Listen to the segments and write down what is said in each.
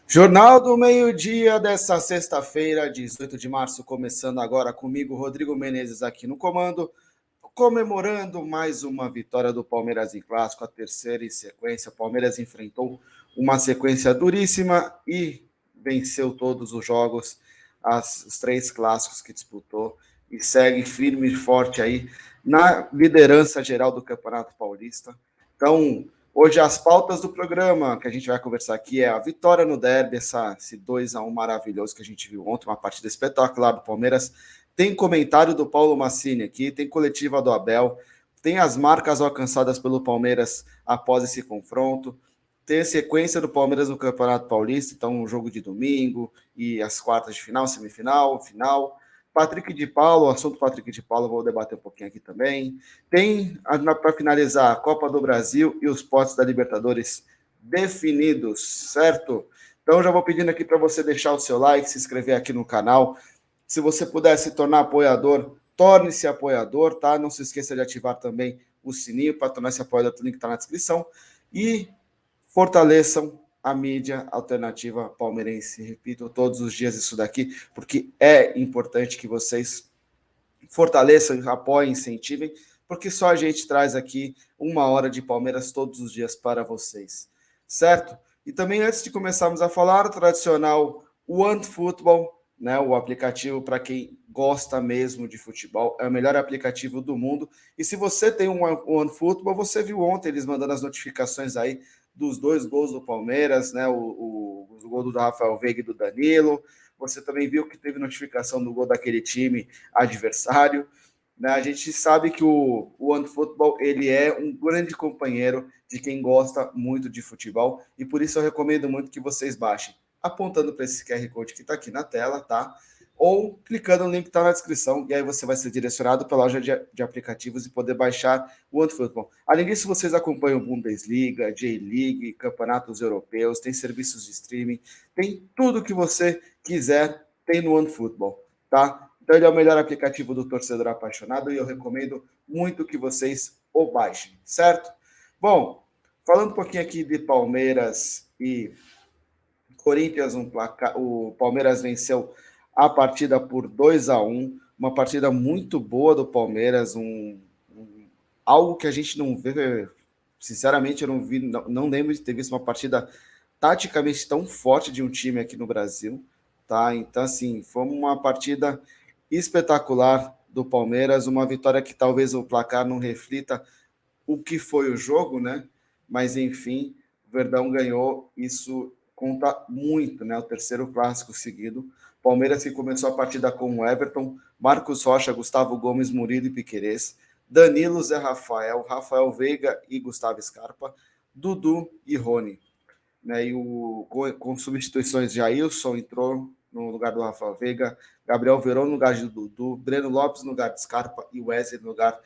Jornal do Meio-Dia dessa sexta-feira, 18 de março, começando agora comigo, Rodrigo Menezes aqui no comando, comemorando mais uma vitória do Palmeiras em clássico, a terceira em sequência. O Palmeiras enfrentou uma sequência duríssima e venceu todos os jogos, os três clássicos que disputou, e segue firme e forte aí na liderança geral do Campeonato Paulista. Então, hoje as pautas do programa que a gente vai conversar aqui é a vitória no derby, esse 2-1 maravilhoso que a gente viu ontem, uma partida espetacular do Palmeiras. Tem comentário do Paulo Massini aqui, tem coletiva do Abel, tem as marcas alcançadas pelo Palmeiras após esse confronto, tem a sequência do Palmeiras no Campeonato Paulista, então um jogo de domingo e as quartas de final, semifinal, final. Patrick de Paulo, o assunto Patrick de Paulo, vou debater um pouquinho aqui também. Tem, para finalizar, a Copa do Brasil e os potes da Libertadores definidos, certo? Então já vou pedindo aqui para você deixar o seu like, se inscrever aqui no canal. Se você puder se tornar apoiador, torne-se apoiador, tá? Não se esqueça de ativar também o sininho para tornar-se apoiador, o link está na descrição. E fortaleçam a mídia alternativa palmeirense. Repito todos os dias isso daqui, porque é importante que vocês fortaleçam, apoiem, incentivem, porque só a gente traz aqui 1 hora de Palmeiras todos os dias para vocês, certo? E também antes de começarmos a falar, o tradicional OneFootball, né, o aplicativo para quem gosta mesmo de futebol, é o melhor aplicativo do mundo. E se você tem um OneFootball, você viu ontem eles mandando as notificações aí dos 2 gols do Palmeiras, né, o gol do Rafael Veiga e do Danilo. Você também viu que teve notificação do gol daquele time adversário. Né? A gente sabe que o OneFootball ele é um grande companheiro de quem gosta muito de futebol e por isso eu recomendo muito que vocês baixem, apontando para esse QR Code que está aqui na tela, tá? Ou clicando no link que está na descrição, e aí você vai ser direcionado para a loja de aplicativos e poder baixar o OneFootball. Além disso, vocês acompanham Bundesliga, J-League, campeonatos europeus, tem serviços de streaming, tem tudo que você quiser, tem no OneFootball, tá? Então ele é o melhor aplicativo do torcedor apaixonado e eu recomendo muito que vocês o baixem, certo? Bom, falando um pouquinho aqui de Palmeiras e Corinthians, o Palmeiras venceu a partida por 2-1, uma partida muito boa do Palmeiras, algo que a gente não vê, sinceramente eu não vi, não lembro de ter visto uma partida taticamente tão forte de um time aqui no Brasil, tá? Então assim, foi uma partida espetacular do Palmeiras, uma vitória que talvez o placar não reflita o que foi o jogo, né? Mas enfim, o Verdão ganhou, isso conta muito, né? O terceiro clássico seguido. Palmeiras que começou a partida com o Everton, Marcos Rocha, Gustavo Gomes, Murilo e Piquerez, Danilo, Zé Rafael, Rafael Veiga e Gustavo Scarpa, Dudu e Rony. Né? E com substituições, Jailson entrou no lugar do Rafael Veiga, Gabriel Verón no lugar de Dudu, Breno Lopes no lugar de Scarpa e Wesley no lugar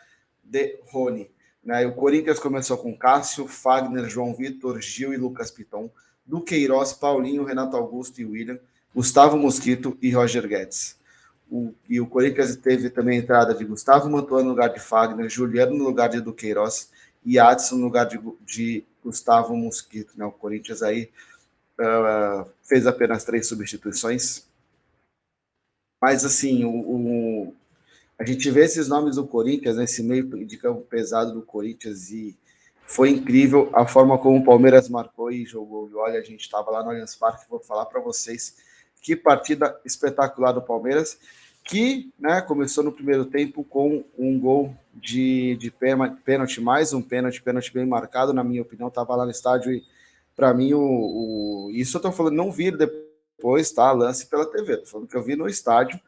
de Rony. Né? E o Corinthians começou com Cássio, Fagner, João Vitor, Gil e Lucas Piton, Duqueiroz, Paulinho, Renato Augusto e William, Gustavo Mosquito e Roger Guedes. E o Corinthians teve também a entrada de Gustavo Mantuano no lugar de Fagner, Juliano no lugar de Duqueiroz e Adson no lugar de Gustavo Mosquito. Né? O Corinthians aí fez apenas 3 substituições. Mas assim, a gente vê esses nomes do Corinthians, né, esse meio de campo pesado do Corinthians, e foi incrível a forma como o Palmeiras marcou e jogou. E olha, a gente estava lá no Allianz Parque, vou falar para vocês que partida espetacular do Palmeiras, que, né, começou no primeiro tempo com um gol de pênalti, mais um pênalti bem marcado, na minha opinião, estava lá no estádio e para mim isso eu estou falando, não vi depois, tá, lance pela TV, tô falando que eu vi no estádio.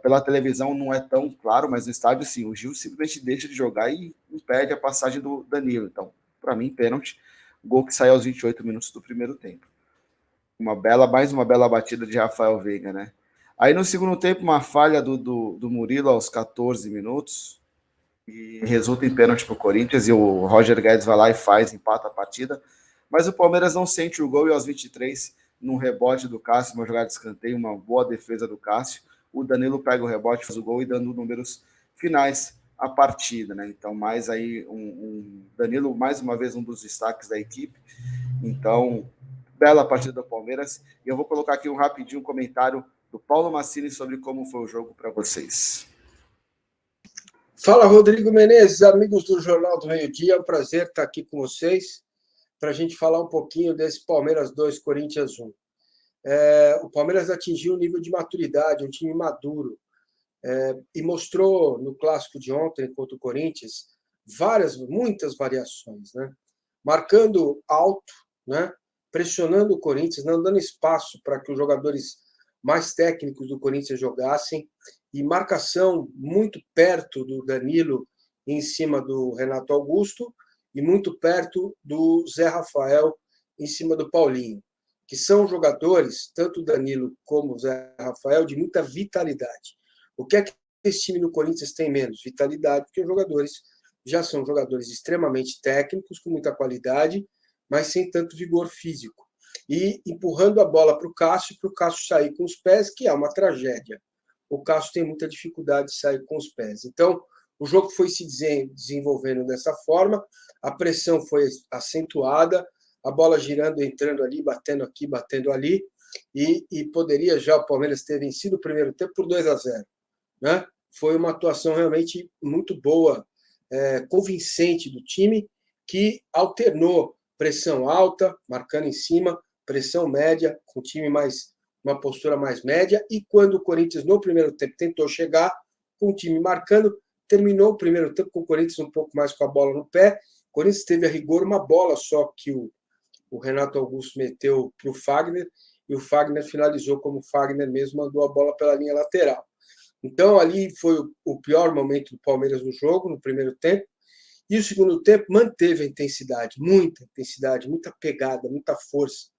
Pela televisão não é tão claro, mas no estádio sim, o Gil simplesmente deixa de jogar e impede a passagem do Danilo. Então, para mim, pênalti, gol que saiu aos 28 minutos do primeiro tempo. Mais uma bela batida de Rafael Veiga, né? Aí no segundo tempo, uma falha do Murilo aos 14 minutos e resulta em pênalti para o Corinthians, e o Roger Guedes vai lá e empata a partida. Mas o Palmeiras não sente o gol e aos 23, num rebote do Cássio, uma jogada de escanteio, uma boa defesa do Cássio, o Danilo pega o rebote, faz o gol e dando números finais à partida, né? Então, mais aí Danilo, mais uma vez, um dos destaques da equipe. Então, bela partida do Palmeiras. E eu vou colocar aqui rapidinho um comentário do Paulo Massini sobre como foi o jogo para vocês. Fala, Rodrigo Menezes, amigos do Jornal do Meio Dia. É um prazer estar aqui com vocês para a gente falar um pouquinho desse Palmeiras 2, Corinthians 1. O Palmeiras atingiu um nível de maturidade, um time maduro, e mostrou no clássico de ontem contra o Corinthians muitas variações, né? Marcando alto, né? Pressionando o Corinthians, não dando espaço para que os jogadores mais técnicos do Corinthians jogassem, e marcação muito perto do Danilo em cima do Renato Augusto e muito perto do Zé Rafael em cima do Paulinho, que são jogadores, tanto o Danilo como o Zé Rafael, de muita vitalidade. O que é que esse time do Corinthians tem menos? Vitalidade, porque os jogadores já são jogadores extremamente técnicos, com muita qualidade, mas sem tanto vigor físico. E empurrando a bola para o Cássio sair com os pés, que é uma tragédia. O Cássio tem muita dificuldade de sair com os pés. Então, o jogo foi se desenvolvendo dessa forma, a pressão foi acentuada, a bola girando, entrando ali, batendo aqui, batendo ali, e poderia já o Palmeiras ter vencido o primeiro tempo por 2-0. Né? Foi uma atuação realmente muito boa, convincente do time, que alternou pressão alta, marcando em cima, pressão média, com o time uma postura mais média, e quando o Corinthians, no primeiro tempo, tentou chegar, com o time marcando, terminou o primeiro tempo com o Corinthians um pouco mais com a bola no pé. O Corinthians teve a rigor uma bola só que o Renato Augusto meteu para o Fagner, e o Fagner finalizou como o Fagner mesmo mandou a bola pela linha lateral. Então, ali foi o pior momento do Palmeiras no jogo, no primeiro tempo. E o segundo tempo manteve a intensidade, muita pegada, muita força.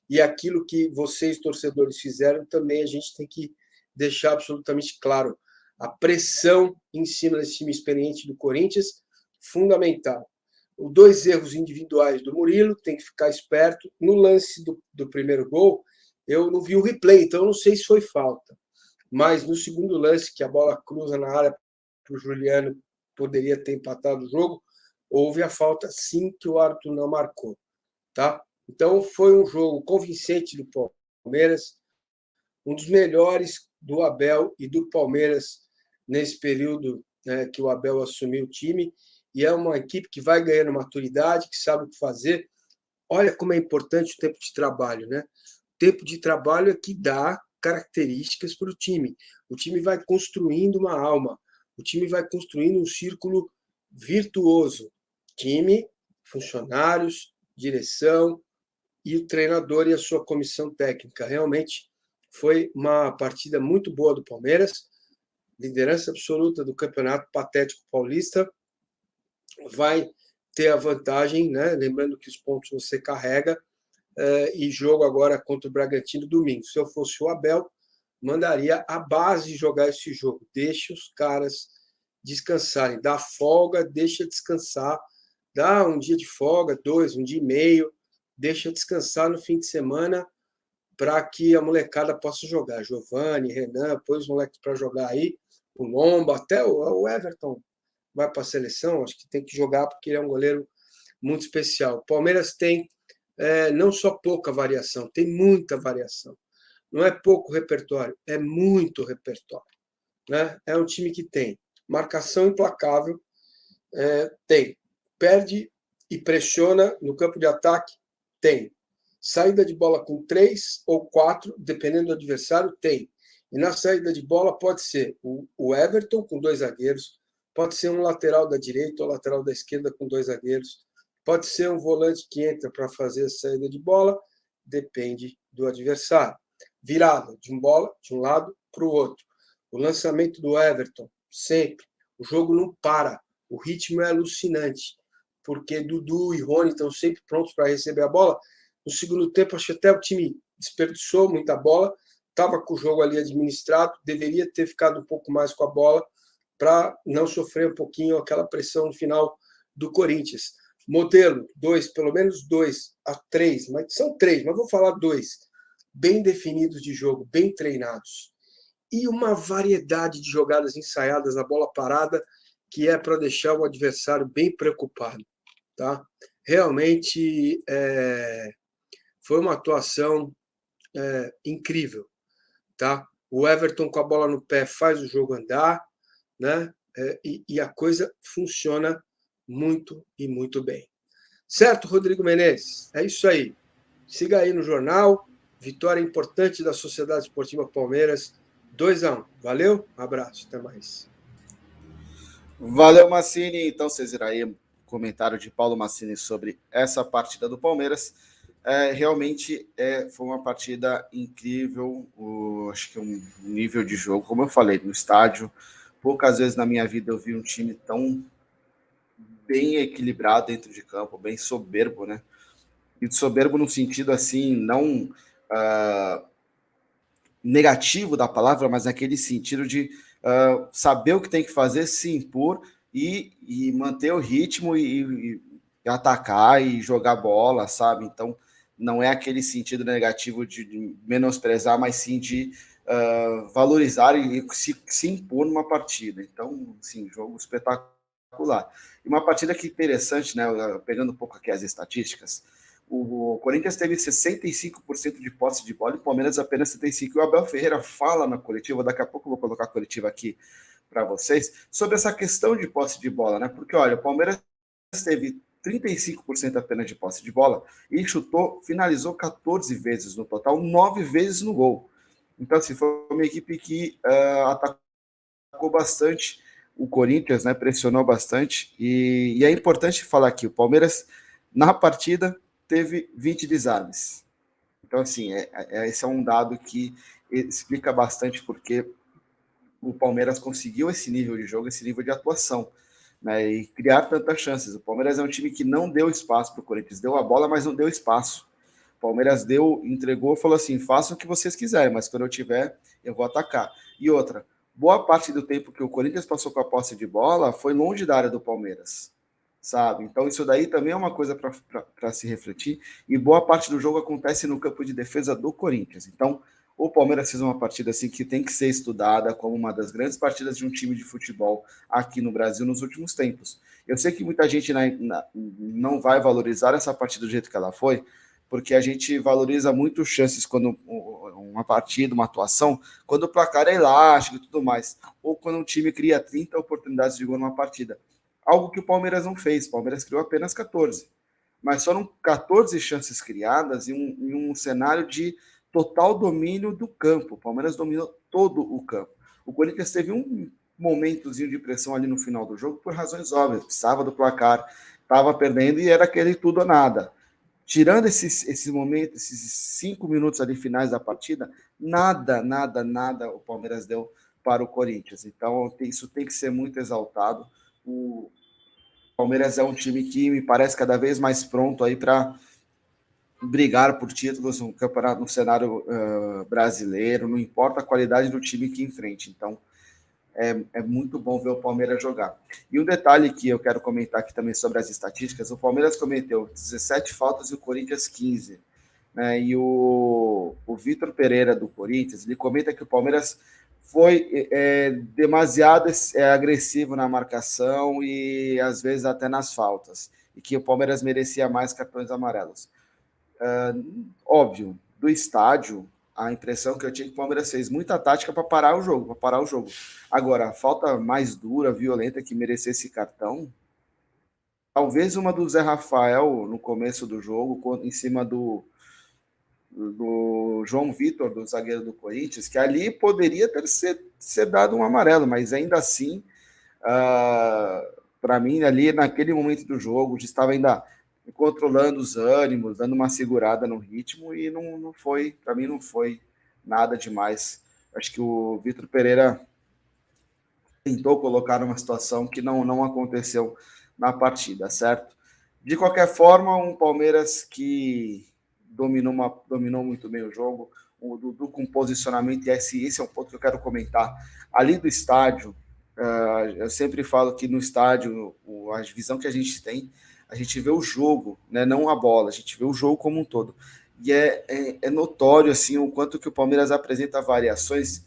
E aquilo que vocês, torcedores, fizeram, também a gente tem que deixar absolutamente claro. A pressão em cima desse time experiente do Corinthians, fundamental. Os 2 erros individuais do Murilo, tem que ficar esperto. No lance do primeiro gol, eu não vi o replay, então eu não sei se foi falta. Mas no segundo lance, que a bola cruza na área para o Juliano, poderia ter empatado o jogo, houve a falta sim que o árbitro não marcou. Tá? Então foi um jogo convincente do Palmeiras, um dos melhores do Abel e do Palmeiras nesse período, né, que o Abel assumiu o time, e é uma equipe que vai ganhando maturidade, que sabe o que fazer. Olha como é importante o tempo de trabalho, né? O tempo de trabalho é que dá características para o time. O time vai construindo uma alma, o time vai construindo um círculo virtuoso. Time, funcionários, direção e o treinador e a sua comissão técnica. Realmente foi uma partida muito boa do Palmeiras, liderança absoluta do Campeonato Patético Paulista, vai ter a vantagem, né? Lembrando que os pontos você carrega, e jogo agora contra o Bragantino domingo. Se eu fosse o Abel, mandaria a base jogar esse jogo. Deixa os caras descansarem. Dá folga, deixa descansar. Dá um dia de folga, 2, um dia e meio. Deixa descansar no fim de semana para que a molecada possa jogar. Giovani, Renan, põe os moleques para jogar aí. O Lomba, até o Everton vai para a seleção. Acho que tem que jogar porque ele é um goleiro muito especial. O Palmeiras tem não só pouca variação, tem muita variação. Não é pouco repertório, é muito repertório. Né? É um time que tem marcação implacável, tem. Perde e pressiona no campo de ataque, tem. Saída de bola com 3 ou 4, dependendo do adversário, tem. E na saída de bola pode ser o Everton com 2 zagueiros, pode ser um lateral da direita ou lateral da esquerda com 2 zagueiros, pode ser um volante que entra para fazer a saída de bola, depende do adversário. Virada de bola de um lado para o outro. O lançamento do Everton, sempre. O jogo não para. O ritmo é alucinante, porque Dudu e Rony estão sempre prontos para receber a bola. No segundo tempo, acho que até o time desperdiçou muita bola, estava com o jogo ali administrado, deveria ter ficado um pouco mais com a bola para não sofrer um pouquinho aquela pressão no final do Corinthians. Modelo, 2, pelo menos 2 a 3, mas são 3, mas vou falar 2, bem definidos de jogo, bem treinados. E uma variedade de jogadas ensaiadas na bola parada, que é para deixar o adversário bem preocupado. Tá? Realmente foi uma atuação incrível, tá? O Everton com a bola no pé faz o jogo andar, né? E a coisa funciona muito e muito bem. Certo, Rodrigo Menezes? É isso aí. Siga aí no jornal. Vitória importante da Sociedade Esportiva Palmeiras, 2-1. Valeu, um abraço, até mais. Valeu, Massini. Então, vocês viram aí o comentário de Paulo Massini sobre essa partida do Palmeiras. Realmente foi uma partida incrível. Acho que um nível de jogo, como eu falei, no estádio. Poucas vezes na minha vida eu vi um time tão bem equilibrado dentro de campo, bem soberbo, né? E soberbo no sentido assim, não negativo da palavra, mas naquele sentido de saber o que tem que fazer, se impor e manter o ritmo e atacar e jogar bola, sabe? Então, não é aquele sentido negativo de menosprezar, mas sim de valorizar e se impor numa partida. Então, sim, jogo espetacular. E uma partida que interessante, né? Pegando um pouco aqui as estatísticas, o Corinthians teve 65% de posse de bola e o Palmeiras apenas 75%. E o Abel Ferreira fala na coletiva, daqui a pouco eu vou colocar a coletiva aqui para vocês, sobre essa questão de posse de bola, né? Porque, olha, o Palmeiras teve 35% apenas de posse de bola e finalizou 14 vezes no total, 9 vezes no gol. Então, assim, foi uma equipe que atacou bastante o Corinthians, né? Pressionou bastante. E é importante falar aqui, o Palmeiras, na partida, teve 20 desarmes. Então, assim, esse é um dado que explica bastante porque o Palmeiras conseguiu esse nível de jogo, esse nível de atuação, né, e criar tantas chances. O Palmeiras é um time que não deu espaço para o Corinthians, deu a bola, mas não deu espaço. O Palmeiras entregou, falou assim: façam o que vocês quiserem, mas quando eu tiver, eu vou atacar. E outra, boa parte do tempo que o Corinthians passou com a posse de bola foi longe da área do Palmeiras, sabe? Então isso daí também é uma coisa para se refletir. E boa parte do jogo acontece no campo de defesa do Corinthians. Então o Palmeiras fez uma partida assim que tem que ser estudada como uma das grandes partidas de um time de futebol aqui no Brasil nos últimos tempos. Eu sei que muita gente não vai valorizar essa partida do jeito que ela foi, porque a gente valoriza muito chances quando uma partida, uma atuação, quando o placar é elástico e tudo mais, ou quando um time cria 30 oportunidades de gol numa partida. Algo que o Palmeiras não fez. O Palmeiras criou apenas 14. Mas foram 14 chances criadas em um cenário de total domínio do campo. O Palmeiras dominou todo o campo. O Corinthians teve um momentozinho de pressão ali no final do jogo por razões óbvias. Precisava do placar, estava perdendo e era aquele tudo ou nada. Tirando esses momentos, esses 5 minutos ali finais da partida, nada o Palmeiras deu para o Corinthians. Então, isso tem que ser muito exaltado. O Palmeiras é um time que me parece cada vez mais pronto aí para brigar por títulos no campeonato, no cenário brasileiro, não importa a qualidade do time que enfrente. Então, é muito bom ver o Palmeiras jogar. E um detalhe que eu quero comentar aqui também sobre as estatísticas: o Palmeiras cometeu 17 faltas e o Corinthians 15. Né? E o Vitor Pereira, do Corinthians, ele comenta que o Palmeiras foi demasiado agressivo na marcação e às vezes até nas faltas, e que o Palmeiras merecia mais cartões amarelos. Óbvio, do estádio, a impressão que eu tinha que o Palmeiras fez muita tática para parar o jogo, Agora, a falta mais dura, violenta, que merecesse cartão, talvez uma do Zé Rafael no começo do jogo, em cima do João Vitor, do zagueiro do Corinthians, que ali poderia ter ser dado um amarelo, mas ainda assim, para mim, ali naquele momento do jogo, já estava ainda controlando os ânimos, dando uma segurada no ritmo, e não foi, para mim, não foi nada demais. Acho que o Vitor Pereira tentou colocar numa situação que não aconteceu na partida, certo? De qualquer forma, um Palmeiras que dominou muito bem o jogo, o Dudu com posicionamento, e esse é um ponto que eu quero comentar. Ali do estádio, eu sempre falo que no estádio, a visão que a gente tem, a gente vê o jogo, né, não a bola, a gente vê o jogo como um todo. E é notório assim, o quanto que o Palmeiras apresenta variações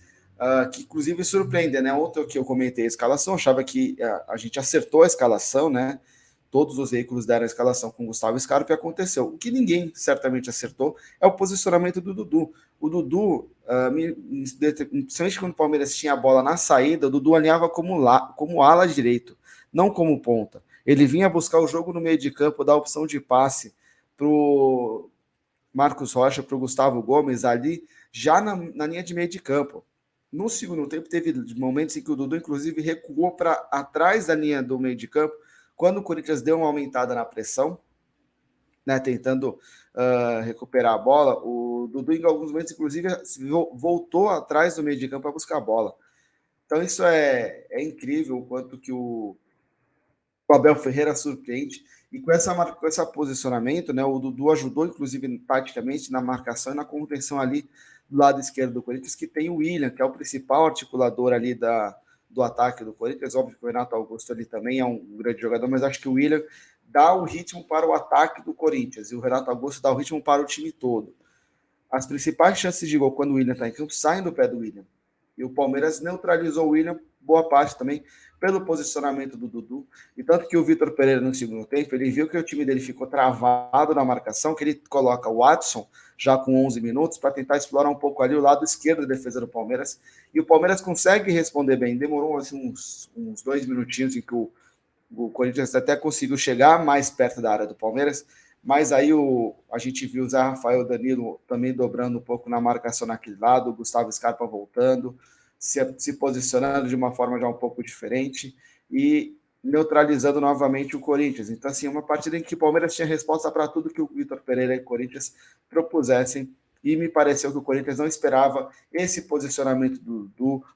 que inclusive surpreendem, né? Ontem que eu comentei a escalação, achava que a gente acertou a escalação, né? todos os veículos deram a escalação com Gustavo Scarpa e aconteceu. O que ninguém certamente acertou é o posicionamento do Dudu. O Dudu, principalmente quando o Palmeiras tinha a bola na saída, o Dudu alinhava como ala direito, não como ponta. Ele vinha buscar o jogo no meio de campo, dar opção de passe para o Marcos Rocha, para o Gustavo Gomes ali, já na linha de meio de campo. No segundo tempo, teve momentos em que o Dudu, inclusive, recuou para atrás da linha do meio de campo, quando o Corinthians deu uma aumentada na pressão, né, tentando recuperar a bola, o Dudu, em alguns momentos, inclusive, voltou atrás do meio de campo para buscar a bola. Então, isso é incrível o quanto que o Abel Ferreira surpreende. E com esse posicionamento, né, o Dudu ajudou, inclusive, taticamente, na marcação e na contenção ali do lado esquerdo do Corinthians, que tem o William, que é o principal articulador ali do ataque do Corinthians. Óbvio que o Renato Augusto ali também é um grande jogador, mas acho que o William dá o ritmo para o ataque do Corinthians e o Renato Augusto dá o ritmo para o time todo. As principais chances de gol quando o William está em campo saem do pé do William. E o Palmeiras neutralizou o William boa parte também pelo posicionamento do Dudu. E tanto que o Vitor Pereira, no segundo tempo, ele viu que o time dele ficou travado na marcação, que ele coloca o Watson já com 11 minutos para tentar explorar um pouco ali o lado esquerdo da defesa do Palmeiras. E o Palmeiras consegue responder bem. Demorou assim, uns 2 minutinhos em que o Corinthians até conseguiu chegar mais perto da área do Palmeiras, mas aí a gente viu o Zé Rafael Danilo também dobrando um pouco na marcação naquele lado, o Gustavo Scarpa voltando, se posicionando de uma forma já um pouco diferente e neutralizando novamente o Corinthians. Então, assim, uma partida em que o Palmeiras tinha resposta para tudo que o Vitor Pereira e o Corinthians propusessem, e me pareceu que o Corinthians não esperava esse posicionamento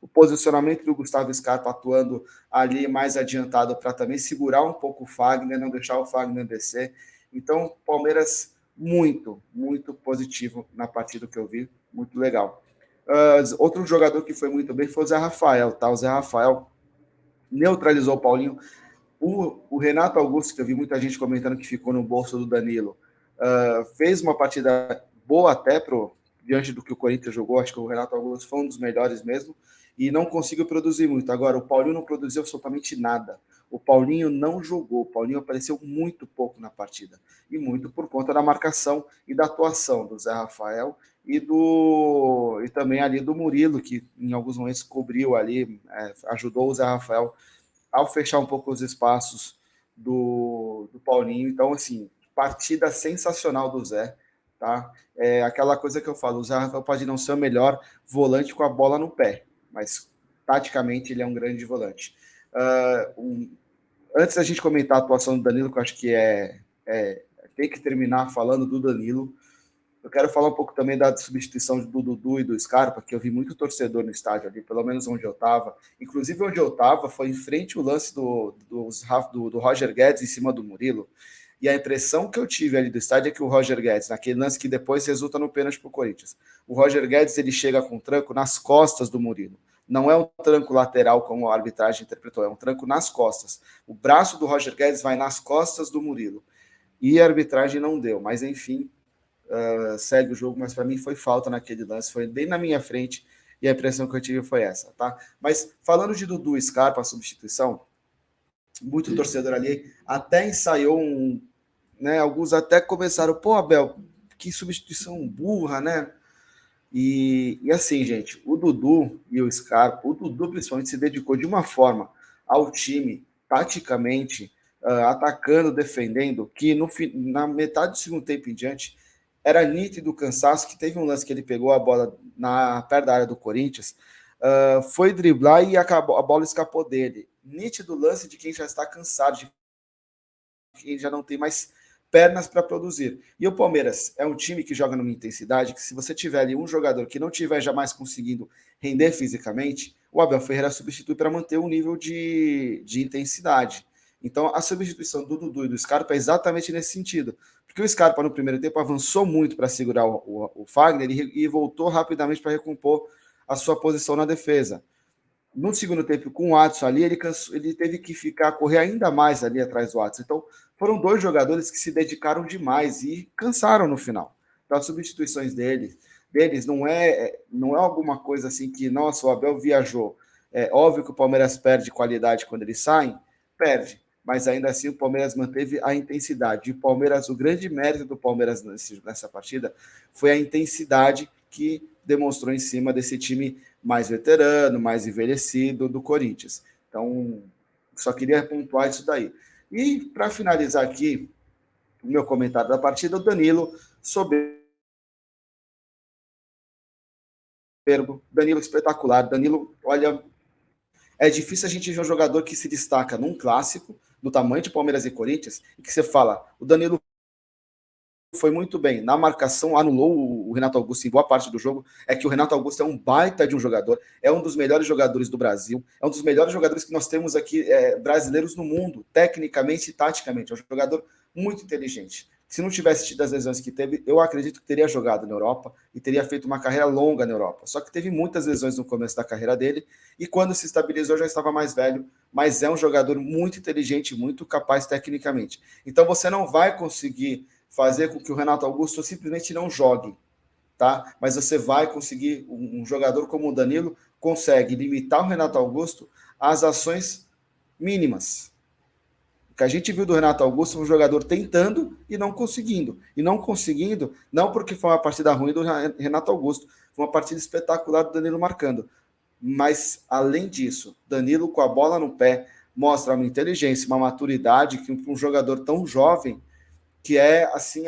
o posicionamento do Gustavo Scarpa atuando ali mais adiantado para também segurar um pouco o Fagner, não deixar o Fagner descer. Então, Palmeiras muito, muito positivo na partida que eu vi, muito legal. Outro jogador que foi muito bem foi o Zé Rafael, tá? O Zé Rafael neutralizou o Paulinho. O Renato Augusto, que eu vi muita gente comentando que ficou no bolso do Danilo, fez uma partida boa até diante do que o Corinthians jogou. Acho que o Renato Augusto foi um dos melhores mesmo e não conseguiu produzir muito. Agora, o Paulinho não produziu absolutamente nada. O Paulinho não jogou. O Paulinho apareceu muito pouco na partida. E muito por conta da marcação e da atuação do Zé Rafael e também ali do Murilo, que em alguns momentos cobriu ali, ajudou o Zé Rafael ao fechar um pouco os espaços do Paulinho. Então, assim, partida sensacional do Zé, tá? É aquela coisa que eu falo, o Zé Rafael pode não ser o melhor volante com a bola no pé, mas taticamente ele é um grande volante. Antes da gente comentar a atuação do Danilo, que eu acho que tem que terminar falando do Danilo, eu quero falar um pouco também da substituição do Dudu e do Scarpa, que eu vi muito torcedor no estádio ali, pelo menos onde eu estava. Inclusive, onde eu estava foi em frente o lance do Roger Guedes em cima do Murilo. E a impressão que eu tive ali do estádio é que o Roger Guedes, naquele lance que depois resulta no pênalti para o Corinthians, o Roger Guedes ele chega com um tranco nas costas do Murilo. Não é um tranco lateral como a arbitragem interpretou, é um tranco nas costas. O braço do Roger Guedes vai nas costas do Murilo. E a arbitragem não deu, mas enfim, segue o jogo, mas para mim foi falta naquele lance, foi bem na minha frente e a impressão que eu tive foi essa, tá? Mas falando de Dudu e Scarpa, a substituição, muito torcedor ali até ensaiou né? Alguns até começaram, pô, Abel, que substituição burra, né? E assim, gente, o Dudu e o Scarpa, o Dudu principalmente se dedicou de uma forma ao time, taticamente, atacando, defendendo, que na metade do segundo tempo em diante, era nítido o cansaço, que teve um lance que ele pegou a bola perto da área do Corinthians, foi driblar e a bola escapou dele. Nítido lance de quem já está cansado, de quem já não tem mais pernas para produzir. E o Palmeiras é um time que joga numa intensidade que, se você tiver ali um jogador que não tiver jamais conseguindo render fisicamente, o Abel Ferreira substitui para manter um nível de intensidade. Então, a substituição do Dudu e do Scarpa é exatamente nesse sentido. Porque o Scarpa, no primeiro tempo, avançou muito para segurar o Fagner e voltou rapidamente para recompor a sua posição na defesa. No segundo tempo, com o Watson ali, ele teve que correr ainda mais ali atrás do Watson. Então, foram dois jogadores que se dedicaram demais e cansaram no final. Então, as substituições deles não é alguma coisa assim que, nossa, o Abel viajou. É óbvio que o Palmeiras perde qualidade quando eles saem, perde. mas ainda assim o Palmeiras manteve a intensidade. E o grande mérito do Palmeiras nessa partida foi a intensidade que demonstrou em cima desse time mais veterano, mais envelhecido do Corinthians. Então, só queria pontuar isso daí. E, para finalizar aqui o meu comentário da partida, o Danilo soberbo. Danilo espetacular. Danilo, olha, é difícil a gente ver um jogador que se destaca num clássico, do tamanho de Palmeiras e Corinthians, e que você fala, o Danilo foi muito bem. Na marcação, anulou o Renato Augusto em boa parte do jogo. É que o Renato Augusto é um baita de um jogador, é um dos melhores jogadores do Brasil, é um dos melhores jogadores que nós temos aqui, brasileiros no mundo, tecnicamente e taticamente. É um jogador muito inteligente. Se não tivesse tido as lesões que teve, eu acredito que teria jogado na Europa e teria feito uma carreira longa na Europa. Só que teve muitas lesões no começo da carreira dele e quando se estabilizou já estava mais velho, mas é um jogador muito inteligente, muito capaz tecnicamente. Então você não vai conseguir fazer com que o Renato Augusto simplesmente não jogue, tá? Mas você vai conseguir, um jogador como o Danilo consegue limitar o Renato Augusto às ações mínimas. O que a gente viu do Renato Augusto foi um jogador tentando e não conseguindo. E não conseguindo, não porque foi uma partida ruim do Renato Augusto, foi uma partida espetacular do Danilo marcando. Mas, além disso, Danilo com a bola no pé mostra uma inteligência, uma maturidade que um jogador tão jovem, que é assim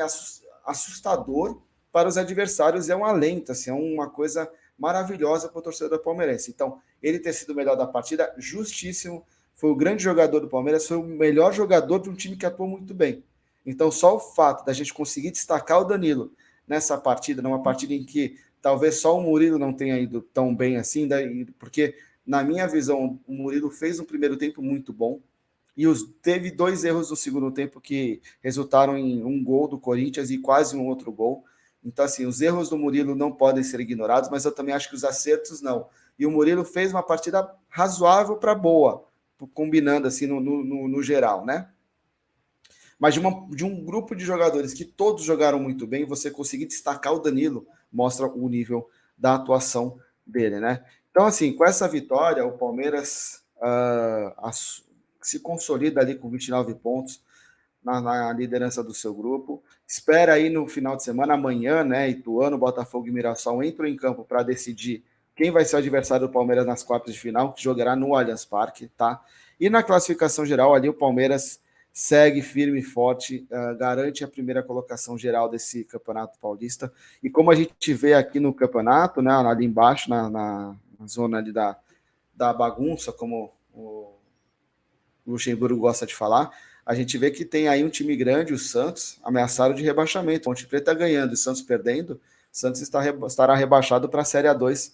assustador para os adversários, é um alento, assim, é uma coisa maravilhosa para o torcedor palmeirense. Então, ele ter sido o melhor da partida, justíssimo, foi o grande jogador do Palmeiras, foi o melhor jogador de um time que atuou muito bem. Então, só o fato da gente conseguir destacar o Danilo nessa partida, numa partida em que talvez só o Murilo não tenha ido tão bem assim, porque, na minha visão, o Murilo fez um primeiro tempo muito bom, e teve 2 erros no segundo tempo que resultaram em um gol do Corinthians e quase um outro gol. Então, assim, os erros do Murilo não podem ser ignorados, mas eu também acho que os acertos não. E o Murilo fez uma partida razoável para boa, combinando assim no geral, né? Mas de um grupo de jogadores que todos jogaram muito bem, você conseguir destacar o Danilo mostra o nível da atuação dele, né? Então, assim, com essa vitória, o Palmeiras se consolida ali com 29 pontos na liderança do seu grupo. Espera aí no final de semana, amanhã, né? Ituano, Botafogo e Mirassol entram em campo para decidir quem vai ser o adversário do Palmeiras nas quartas de final, que jogará no Allianz Parque, tá? E na classificação geral, ali o Palmeiras segue firme e forte, garante a primeira colocação geral desse Campeonato Paulista. E como a gente vê aqui no campeonato, né, ali embaixo, na zona ali da bagunça, como o Luxemburgo gosta de falar, a gente vê que tem aí um time grande, o Santos, ameaçado de rebaixamento. Ponte Preta ganhando e o Santos perdendo, o Santos estará rebaixado para a Série A2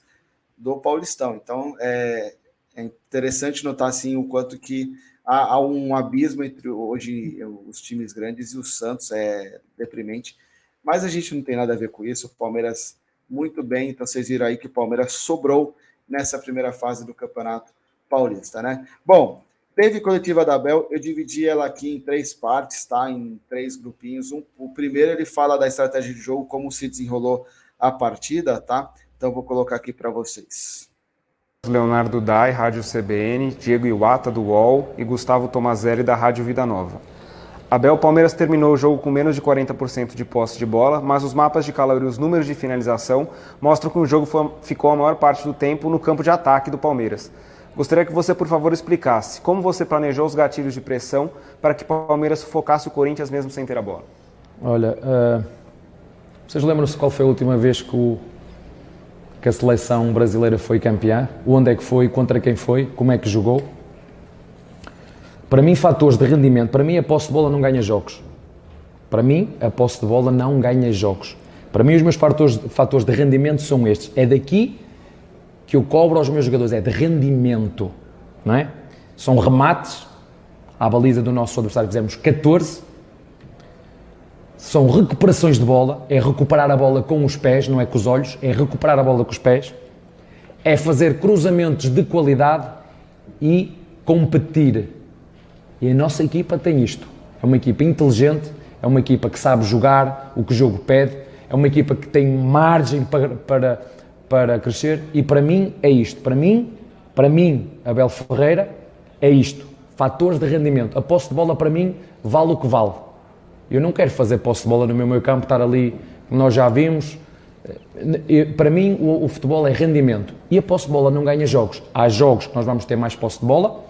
do Paulistão. Então, é interessante notar assim, o quanto que há um abismo entre hoje os times grandes e o Santos, é deprimente. Mas a gente não tem nada a ver com isso. O Palmeiras muito bem, então vocês viram aí que o Palmeiras sobrou nessa primeira fase do Campeonato Paulista, né? Bom, teve coletiva da Abel, eu dividi ela aqui em 3 partes, tá? Em 3 grupinhos. O primeiro ele fala da estratégia de jogo, como se desenrolou a partida, tá? Então vou colocar aqui para vocês. Leonardo Dai, Rádio CBN, Diego Iwata, do UOL e Gustavo Tomazelli, da Rádio Vida Nova. Abel, Palmeiras terminou o jogo com menos de 40% de posse de bola, mas os mapas de calor e os números de finalização mostram que o jogo ficou a maior parte do tempo no campo de ataque do Palmeiras. Gostaria que você, por favor, explicasse como você planejou os gatilhos de pressão para que o Palmeiras sufocasse o Corinthians mesmo sem ter a bola. Olha, vocês lembram-se qual foi a última vez que a seleção brasileira foi campeã? Onde é que foi? Contra quem foi? Como é que jogou? Para mim, fatores de rendimento. Para mim, a posse de bola não ganha jogos. Para mim, a posse de bola não ganha jogos. Para mim, os meus fatores de rendimento são estes. É daqui que eu cobro aos meus jogadores, é de rendimento, não é? São remates, à baliza do nosso adversário fizemos 14, são recuperações de bola, é recuperar a bola com os pés, não é com os olhos, é recuperar a bola com os pés, é fazer cruzamentos de qualidade e competir. E a nossa equipa tem isto, é uma equipa inteligente, é uma equipa que sabe jogar o que o jogo pede, é uma equipa que tem margem para crescer e para mim é isto. Para mim, Abel Ferreira, é isto. fatores de rendimento. A posse de bola para mim vale o que vale. Eu não quero fazer posse de bola no meu meio campo, estar ali, nós já vimos. Para mim o futebol é rendimento e a posse de bola não ganha jogos. Há jogos que nós vamos ter mais posse de bola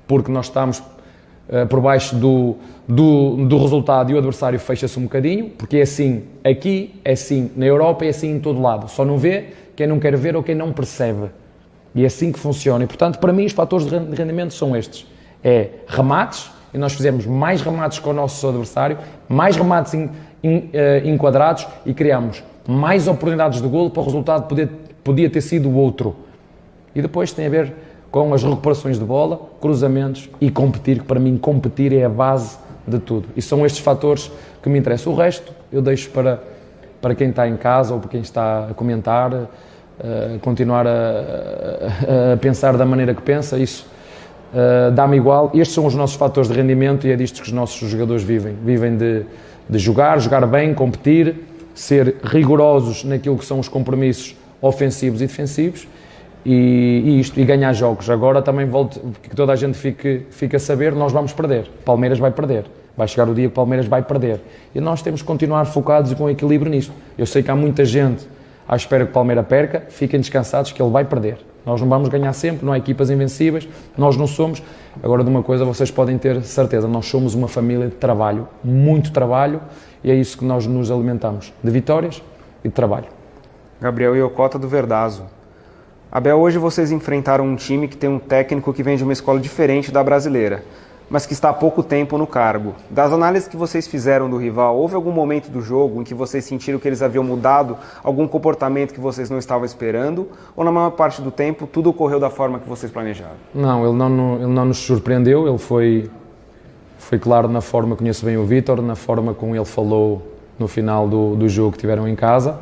porque nós estamos por baixo do resultado e o adversário fecha-se um bocadinho, porque é assim aqui, é assim na Europa, é assim em todo lado. Só não vê quem não quer ver ou quem não percebe. E é assim que funciona. E, portanto, para mim, os fatores de rendimento são estes. É remates, e nós fizemos mais remates com o nosso adversário, mais remates enquadrados e criamos mais oportunidades de golo para o resultado podia ter sido o outro. E depois tem a ver com as recuperações de bola, cruzamentos e competir, que para mim competir é a base de tudo. E são estes fatores que me interessam. O resto eu deixo para quem está em casa ou para quem está a comentar, continuar a pensar da maneira que pensa, isso dá-me igual. Estes são os nossos fatores de rendimento e é disto que os nossos jogadores vivem. Vivem de jogar bem, competir, ser rigorosos naquilo que são os compromissos ofensivos e defensivos e ganhar jogos. Agora também volto, que toda a gente fique a saber, nós vamos perder. Palmeiras vai perder. Vai chegar o dia que Palmeiras vai perder. E nós temos que continuar focados e com equilíbrio nisto. Eu sei que há muita gente à espera que o Palmeiras perca, fiquem descansados que ele vai perder. Nós não vamos ganhar sempre, não há equipas invencíveis, nós não somos. Agora, de uma coisa vocês podem ter certeza, nós somos uma família de trabalho, muito trabalho, e é isso que nós nos alimentamos, de vitórias e de trabalho. Gabriel Iocota, do Verdazo. Abel, hoje vocês enfrentaram um time que tem um técnico que vem de uma escola diferente da brasileira, mas que está há pouco tempo no cargo. Das análises que vocês fizeram do rival, houve algum momento do jogo em que vocês sentiram que eles haviam mudado algum comportamento que vocês não estavam esperando? Ou na maior parte do tempo tudo ocorreu da forma que vocês planejaram? Não, ele não nos surpreendeu, ele foi claro na forma, conheço bem o Vítor, na forma como ele falou no final do jogo que tiveram em casa,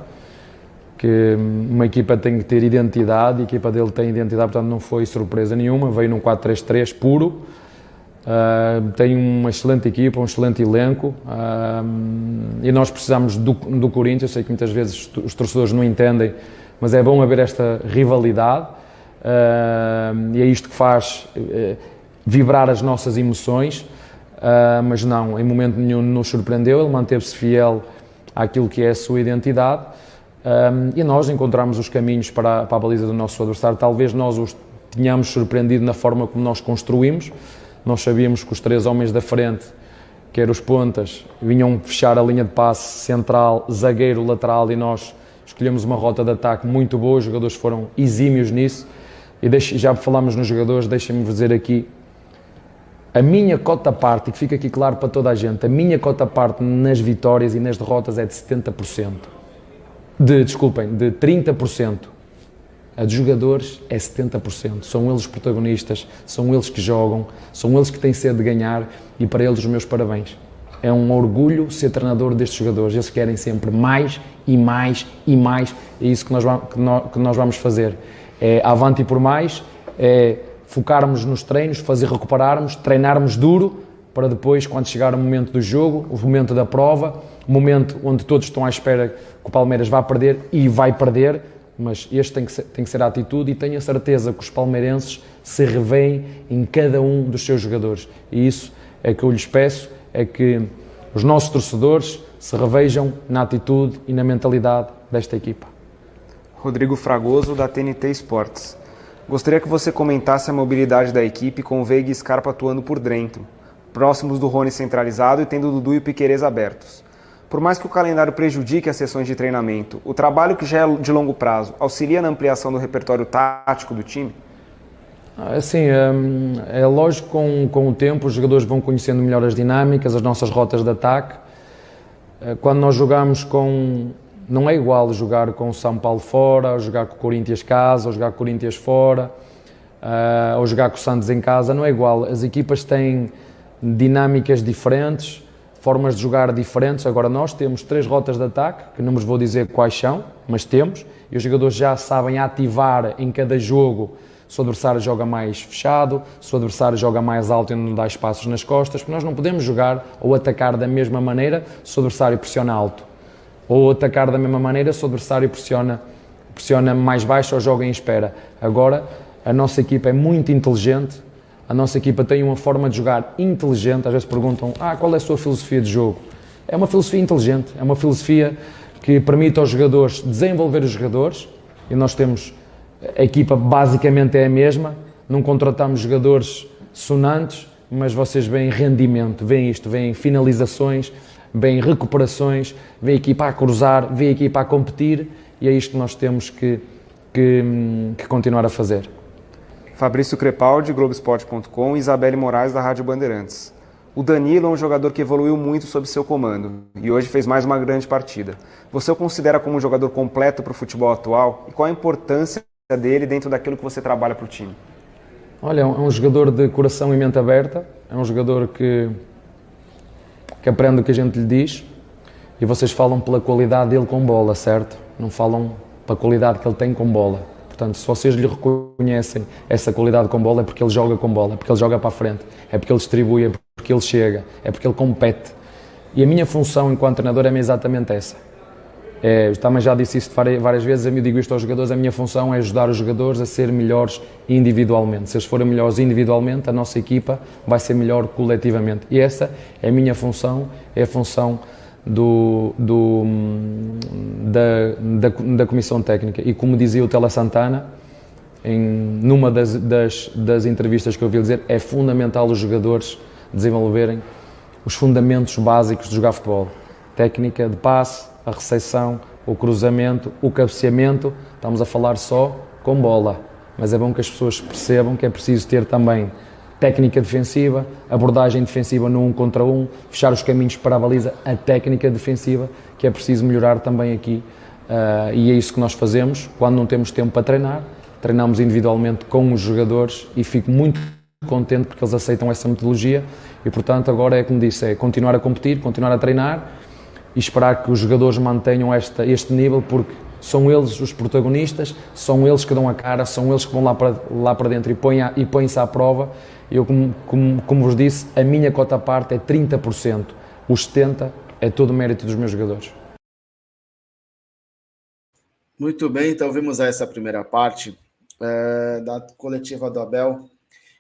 que uma equipa tem que ter identidade, a equipa dele tem identidade, portanto não foi surpresa nenhuma, veio num 4-3-3 puro. Tem uma excelente equipa, um excelente elenco e nós precisamos do Corinthians. Eu sei que muitas vezes os torcedores não entendem, mas é bom haver esta rivalidade e é isto que faz vibrar as nossas emoções, mas não, em momento nenhum nos surpreendeu, ele manteve-se fiel àquilo que é a sua identidade e nós encontramos os caminhos para a baliza do nosso adversário. Talvez nós os tenhamos surpreendido na forma como nós construímos. Nós sabíamos que os três homens da frente, que eram os pontas, vinham fechar a linha de passe central, zagueiro, lateral, e nós escolhemos uma rota de ataque muito boa, os jogadores foram exímios nisso, e já falámos nos jogadores, deixem-me dizer aqui, a minha cota parte, e que fica aqui claro para toda a gente, a minha cota parte nas vitórias e nas derrotas é de 70%, de 30%. A dos jogadores é 70%, são eles os protagonistas, são eles que jogam, são eles que têm sede de ganhar e para eles os meus parabéns. É um orgulho ser treinador destes jogadores, eles querem sempre mais e mais e mais, é isso que nós vamos fazer. É avante por mais, é focarmos nos treinos, recuperarmos, treinarmos duro, para depois, quando chegar o momento do jogo, o momento da prova, o momento onde todos estão à espera que o Palmeiras vá perder e vai perder, mas este tem que ser a atitude e tenho a certeza que os palmeirenses se revêem em cada um dos seus jogadores. E isso é que eu lhes peço, é que os nossos torcedores se revejam na atitude e na mentalidade desta equipa. Rodrigo Fragoso, da TNT Esportes. Gostaria que você comentasse a mobilidade da equipe com o Veiga e Scarpa atuando por dentro, próximos do Rony centralizado e tendo o Dudu e o Piquerez abertos. Por mais que o calendário prejudique as sessões de treinamento, o trabalho que já é de longo prazo auxilia na ampliação do repertório tático do time? Assim, é lógico que com o tempo os jogadores vão conhecendo melhor as dinâmicas, as nossas rotas de ataque. Quando nós jogamos não é igual jogar com o São Paulo fora, ou jogar com o Corinthians casa, ou jogar com o Corinthians fora, ou jogar com o Santos em casa, não é igual. As equipas têm dinâmicas diferentes, formas de jogar diferentes. Agora nós temos 3 rotas de ataque, que não vos vou dizer quais são, mas temos, e os jogadores já sabem ativar em cada jogo se o adversário joga mais fechado, se o adversário joga mais alto e não dá espaços nas costas, porque nós não podemos jogar ou atacar da mesma maneira se o adversário pressiona alto, ou atacar da mesma maneira se o adversário pressiona mais baixo ou joga em espera. Agora, a nossa equipa é muito inteligente, A nossa equipa tem uma forma de jogar inteligente. Às vezes perguntam, qual é a sua filosofia de jogo? É uma filosofia inteligente, é uma filosofia que permite aos jogadores desenvolver os jogadores, e nós temos, a equipa basicamente é a mesma, não contratamos jogadores sonantes, mas vocês veem rendimento, veem isto, veem finalizações, veem recuperações, veem a equipa a cruzar, veem a equipa a competir, e é isto que nós temos que continuar a fazer. Fabrício Crepaldi, Globoesporte.com, e Isabelle Moraes, da Rádio Bandeirantes. O Danilo é um jogador que evoluiu muito sob seu comando e hoje fez mais uma grande partida. Você o considera como um jogador completo para o futebol atual? E qual a importância dele dentro daquilo que você trabalha para o time? Olha, é um jogador de coração e mente aberta, é um jogador que aprende o que a gente lhe diz, e vocês falam pela qualidade dele com bola, certo? Não falam pela qualidade que ele tem com bola. Portanto, se vocês lhe reconhecem essa qualidade com bola, é porque ele joga com bola, é porque ele joga para a frente, é porque ele distribui, é porque ele chega, é porque ele compete. E a minha função enquanto treinador é exatamente essa. Eu também já disse isso várias vezes, eu digo isto aos jogadores, a minha função é ajudar os jogadores a ser melhores individualmente. Se eles forem melhores individualmente, a nossa equipa vai ser melhor coletivamente. E essa é a minha função, é a função da Comissão Técnica. E como dizia o Tela Santana, numa das entrevistas que eu ouvi dizer, é fundamental os jogadores desenvolverem os fundamentos básicos de jogar futebol. Técnica de passe, a recepção, o cruzamento, o cabeceamento. Estamos a falar só com bola, mas é bom que as pessoas percebam que é preciso ter também técnica defensiva, abordagem defensiva no 1 contra 1, fechar os caminhos para a baliza, a técnica defensiva, que é preciso melhorar também aqui, e é isso que nós fazemos quando não temos tempo para treinar. Treinamos individualmente com os jogadores e fico muito contente porque eles aceitam essa metodologia e, portanto, agora é como disse, é continuar a competir, continuar a treinar e esperar que os jogadores mantenham este nível, porque são eles os protagonistas, são eles que dão a cara, são eles que vão lá para dentro e põem-se à prova. Eu, como vos disse, a minha cota à parte é 30%, os 70% é todo o mérito dos meus jogadores. Muito bem, então vimos essa primeira parte da coletiva do Abel.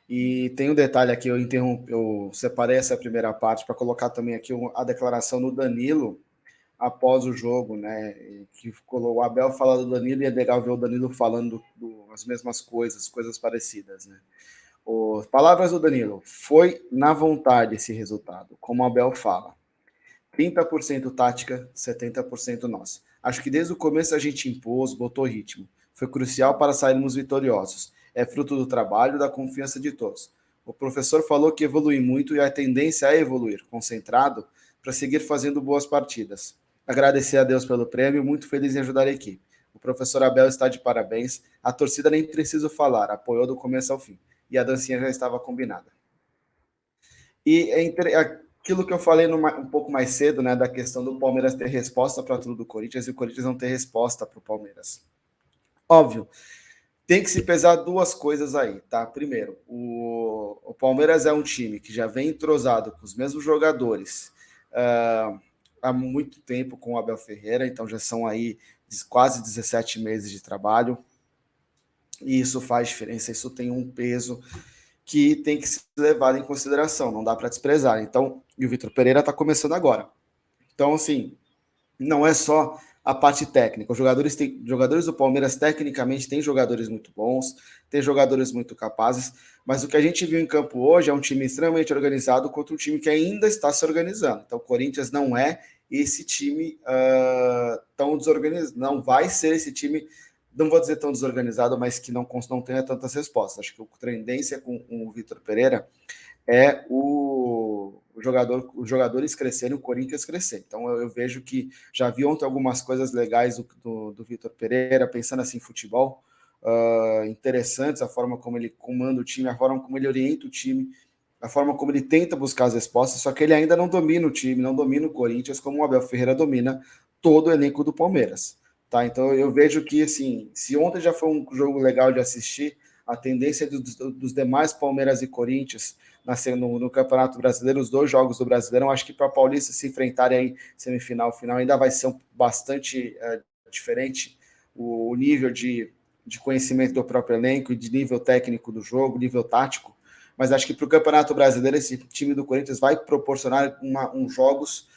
E tem um detalhe aqui, eu separei essa primeira parte para colocar também aqui a declaração do Danilo após o jogo, né? Que o Abel fala do Danilo e é legal ver o Danilo falando as mesmas coisas parecidas, né? Palavras do Danilo: foi na vontade esse resultado, como o Abel fala. 30% tática, 70% nós. Acho que desde o começo a gente impôs, botou ritmo. Foi crucial para sairmos vitoriosos. É fruto do trabalho e da confiança de todos. O professor falou que evolui muito e a tendência é evoluir, concentrado, para seguir fazendo boas partidas. Agradecer a Deus pelo prêmio, muito feliz em ajudar a equipe. O professor Abel está de parabéns. A torcida nem preciso falar, apoiou do começo ao fim. E a dancinha já estava combinada. E aquilo que eu falei um pouco mais cedo, né, da questão do Palmeiras ter resposta para tudo do Corinthians e o Corinthians não ter resposta para o Palmeiras. Óbvio, tem que se pesar duas coisas aí, tá? Primeiro, o Palmeiras é um time que já vem entrosado com os mesmos jogadores há muito tempo com o Abel Ferreira, então já são aí quase 17 meses de trabalho, e isso faz diferença, isso tem um peso que tem que ser levado em consideração, não dá para desprezar. Então, e o Vitor Pereira está começando agora. Então, assim, não é só a parte técnica. Os jogadores do Palmeiras, tecnicamente, têm jogadores muito bons, têm jogadores muito capazes, mas o que a gente viu em campo hoje é um time extremamente organizado contra um time que ainda está se organizando. Então, o Corinthians não é esse time tão desorganizado, não vai ser esse time, não vou dizer tão desorganizado, mas que não tenha tantas respostas. Acho que a tendência com o Vitor Pereira é os jogadores crescerem, o Corinthians crescer. Então eu vejo que já vi ontem algumas coisas legais do Vitor Pereira, pensando assim em futebol, interessantes, a forma como ele comanda o time, a forma como ele orienta o time, a forma como ele tenta buscar as respostas, só que ele ainda não domina o time, não domina o Corinthians, como o Abel Ferreira domina todo o elenco do Palmeiras. Tá? Então eu vejo que, assim, se ontem já foi um jogo legal de assistir, a tendência dos demais Palmeiras e Corinthians no Campeonato Brasileiro, os dois jogos do Brasileiro, eu acho que para Paulista se enfrentarem aí semifinal, final, ainda vai ser bastante diferente o nível de conhecimento do próprio elenco e de nível técnico do jogo, nível tático, mas acho que para o Campeonato Brasileiro esse time do Corinthians vai proporcionar uns jogos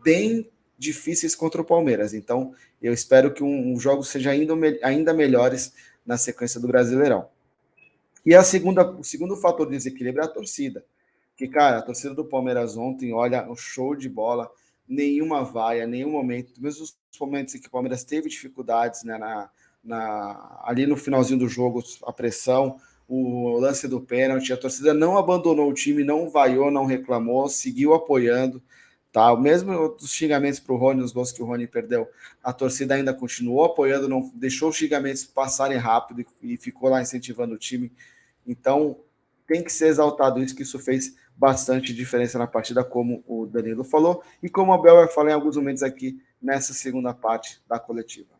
bem difíceis contra o Palmeiras. Então, eu espero que os jogos sejam ainda melhores na sequência do Brasileirão. E o segundo fator de desequilíbrio é a torcida. Que, cara, a torcida do Palmeiras ontem, olha, um show de bola, nenhuma vaia, nenhum momento, mesmo os momentos em que o Palmeiras teve dificuldades, né, ali no finalzinho do jogo, a pressão, o lance do pênalti, a torcida não abandonou o time, não vaiou, não reclamou, seguiu apoiando, tá? Mesmo os xingamentos para o Rony, os gols que o Rony perdeu, a torcida ainda continuou apoiando, não deixou os xingamentos passarem rápido e ficou lá incentivando o time. Então, tem que ser exaltado isso, que isso fez bastante diferença na partida, como o Danilo falou, e como o Abel vai falar em alguns momentos aqui nessa segunda parte da coletiva.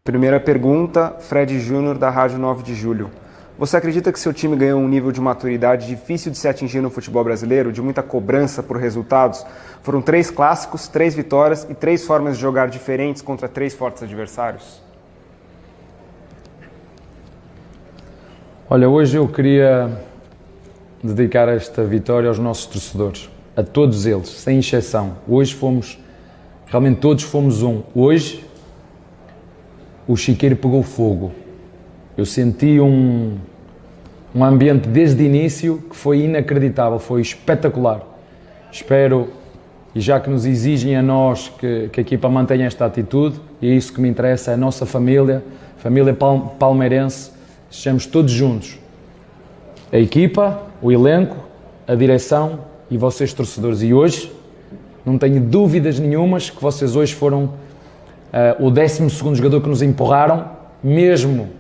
Primeira pergunta, Fred Júnior, da Rádio 9 de Julho. Você acredita que seu time ganhou um nível de maturidade difícil de se atingir no futebol brasileiro, de muita cobrança por resultados? Foram 3 clássicos, 3 vitórias e 3 formas de jogar diferentes contra 3 fortes adversários? Olha, hoje eu queria dedicar esta vitória aos nossos torcedores, a todos eles, sem exceção. Hoje realmente todos fomos um. Hoje o chiqueiro pegou fogo. Eu senti um ambiente desde o início que foi inacreditável, foi espetacular. Espero, e já que nos exigem a nós que a equipa mantenha esta atitude, e é isso que me interessa, a nossa família palmeirense, estejamos todos juntos. A equipa, o elenco, a direção e vocês torcedores. E hoje, não tenho dúvidas nenhumas que vocês hoje foram o 12º jogador que nos empurraram, mesmo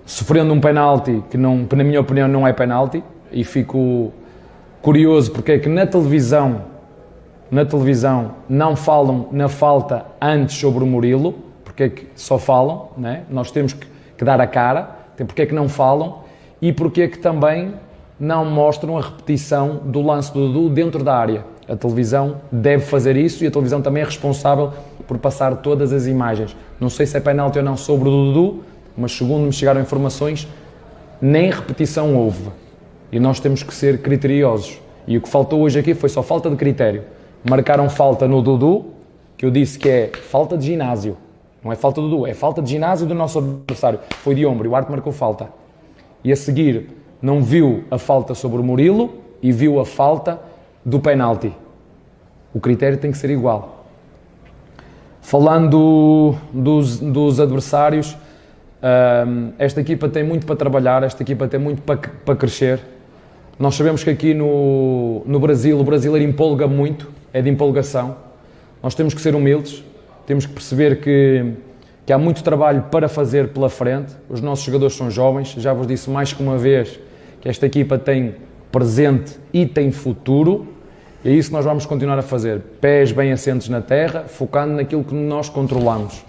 sofrendo um penalti que na minha opinião não é penalti, e fico curioso porque é que na televisão não falam na falta antes sobre o Murilo, porque é que só falam, né? Nós temos que dar a cara, porque é que não falam, e porque é que também não mostram a repetição do lance do Dudu dentro da área. A televisão deve fazer isso, e a televisão também é responsável por passar todas as imagens. Não sei se é penalti ou não sobre o Dudu, mas segundo me chegaram informações, nem repetição houve. E nós temos que ser criteriosos. E o que faltou hoje aqui foi só falta de critério. Marcaram falta no Dudu, que eu disse que é falta de ginásio. Não é falta do Dudu, é falta de ginásio do nosso adversário. Foi de ombro, e o árbitro marcou falta. E a seguir não viu a falta sobre o Murilo e viu a falta do penalti. O critério tem que ser igual. Falando dos adversários, esta equipa tem muito para trabalhar, esta equipa tem muito para crescer. Nós sabemos que aqui no Brasil, o brasileiro empolga muito, é de empolgação. Nós temos que ser humildes, temos que perceber que há muito trabalho para fazer pela frente. Os nossos jogadores são jovens, já vos disse mais que uma vez que esta equipa tem presente e tem futuro, e é isso que nós vamos continuar a fazer. Pés bem assentes na terra, focando naquilo que nós controlamos.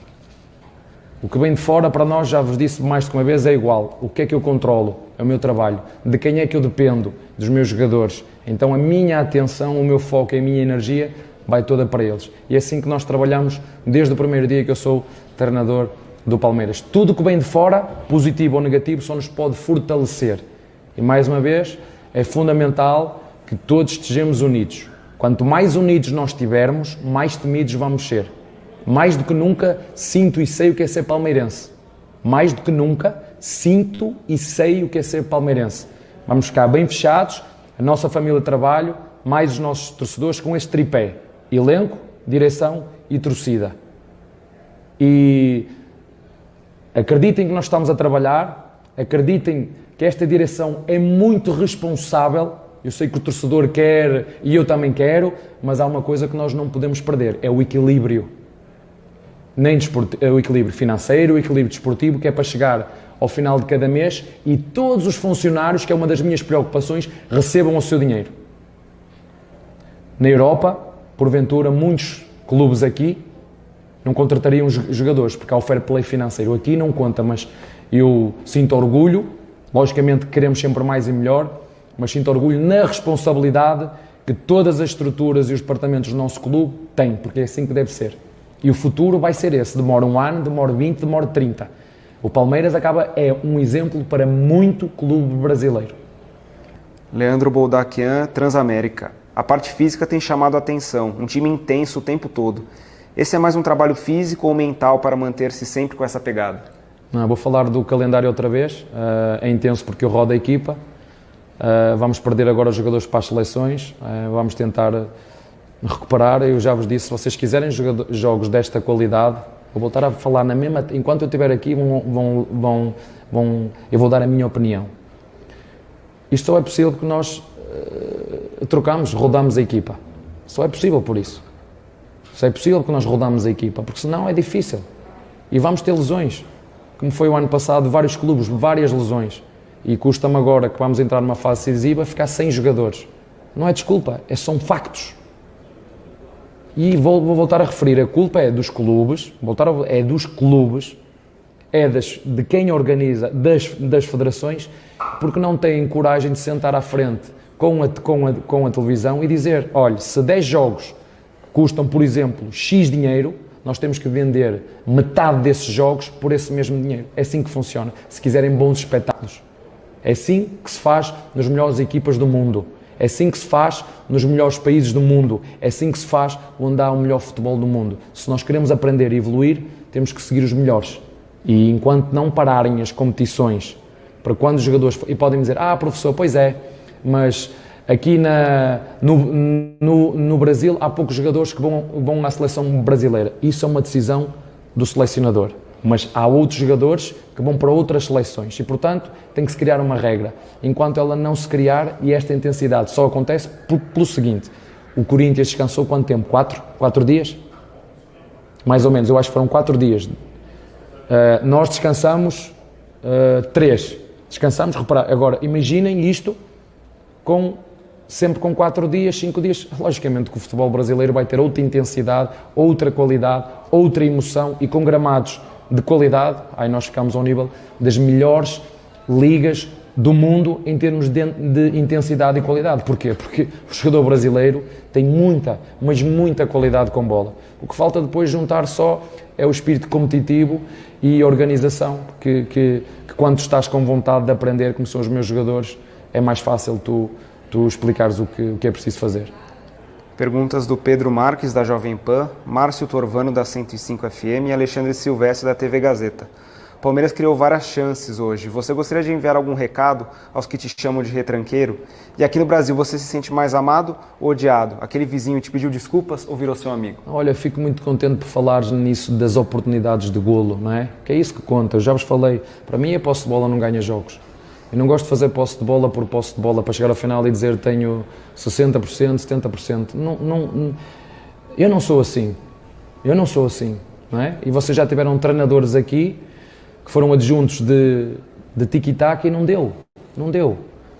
O que vem de fora para nós, já vos disse mais de uma vez, é igual. O que é que eu controlo? É o meu trabalho. De quem é que eu dependo? Dos meus jogadores. Então a minha atenção, o meu foco e a minha energia vai toda para eles. E é assim que nós trabalhamos desde o primeiro dia que eu sou treinador do Palmeiras. Tudo que vem de fora, positivo ou negativo, só nos pode fortalecer. E mais uma vez, é fundamental que todos estejamos unidos. Quanto mais unidos nós estivermos, mais temidos vamos ser. Mais do que nunca, sinto e sei o que é ser palmeirense. Mais do que nunca, sinto e sei o que é ser palmeirense. Vamos ficar bem fechados, a nossa família de trabalho, mais os nossos torcedores, com este tripé: elenco, direção e torcida. E acreditem que nós estamos a trabalhar, acreditem que esta direção é muito responsável. Eu sei que o torcedor quer e eu também quero, mas há uma coisa que nós não podemos perder, é o equilíbrio. Nem o equilíbrio financeiro, o equilíbrio desportivo, que é para chegar ao final de cada mês e todos os funcionários, que é uma das minhas preocupações, recebam o seu dinheiro. Na Europa, porventura, muitos clubes aqui não contratariam jogadores, porque há o fair play financeiro. Aqui não conta, mas eu sinto orgulho, logicamente queremos sempre mais e melhor, mas sinto orgulho na responsabilidade que todas as estruturas e os departamentos do nosso clube têm, porque é assim que deve ser. E o futuro vai ser esse, demora 1 ano, demora 20, demora 30. O Palmeiras é um exemplo para muito clube brasileiro. Leandro Boldaquian, Transamérica. A parte física tem chamado a atenção, um time intenso o tempo todo. Esse é mais um trabalho físico ou mental para manter-se sempre com essa pegada? Não, vou falar do calendário outra vez. É intenso porque eu rodo a equipa. Vamos perder agora os jogadores para as seleções. Vamos tentar recuperar. Eu já vos disse, se vocês quiserem jogos desta qualidade, vou voltar a falar na mesma... Enquanto eu estiver aqui, eu vou dar a minha opinião. Isto só é possível porque nós rodamos a equipa. Só é possível por isso. Só é possível porque nós rodamos a equipa, porque senão é difícil. E vamos ter lesões. Como foi o ano passado, vários clubes, várias lesões. E custa-me agora, que vamos entrar numa fase decisiva, ficar sem jogadores. Não é desculpa, são factos. E vou voltar a referir, a culpa é dos clubes, de quem organiza, das federações, porque não têm coragem de sentar à frente com a televisão e dizer, olha, se 10 jogos custam, por exemplo, X dinheiro, nós temos que vender metade desses jogos por esse mesmo dinheiro. É assim que funciona, se quiserem bons espetáculos. É assim que se faz nas melhores equipas do mundo. É assim que se faz nos melhores países do mundo. É assim que se faz onde há o melhor futebol do mundo. Se nós queremos aprender e evoluir, temos que seguir os melhores. E enquanto não pararem as competições, para quando os jogadores... E podem dizer, professor, pois é, mas aqui no Brasil há poucos jogadores que vão à seleção brasileira. Isso é uma decisão do selecionador. Mas há outros jogadores que vão para outras seleções e, portanto, tem que se criar uma regra. Enquanto ela não se criar, e esta intensidade só acontece pelo seguinte, o Corinthians descansou quanto tempo? 4 dias? Mais ou menos, eu acho que foram 4 dias. Nós descansamos 3. Descansamos, reparar. Agora, imaginem isto sempre com 4 dias, 5 dias. Logicamente que o futebol brasileiro vai ter outra intensidade, outra qualidade, outra emoção e com gramados de qualidade, aí nós ficamos ao nível das melhores ligas do mundo em termos de intensidade e qualidade. Porquê? Porque o jogador brasileiro tem muita, mas muita qualidade com bola. O que falta depois juntar só é o espírito competitivo e a organização, que quando estás com vontade de aprender, como são os meus jogadores, é mais fácil tu explicares o que é preciso fazer. Perguntas do Pedro Marques, da Jovem Pan, Márcio Torvano, da 105 FM e Alexandre Silvestre, da TV Gazeta. O Palmeiras criou várias chances hoje. Você gostaria de enviar algum recado aos que te chamam de retranqueiro? E aqui no Brasil, você se sente mais amado ou odiado? Aquele vizinho te pediu desculpas ou virou seu amigo? Olha, fico muito contente por falar nisso das oportunidades de golo, não é? Que é isso que conta. Eu já vos falei, para mim a posse de bola não ganha jogos. Eu não gosto de fazer posse de bola por posse de bola para chegar ao final e dizer tenho 60%, 70%. Eu não sou assim. Não é? E vocês já tiveram treinadores aqui que foram adjuntos de tiki-taka e não deu.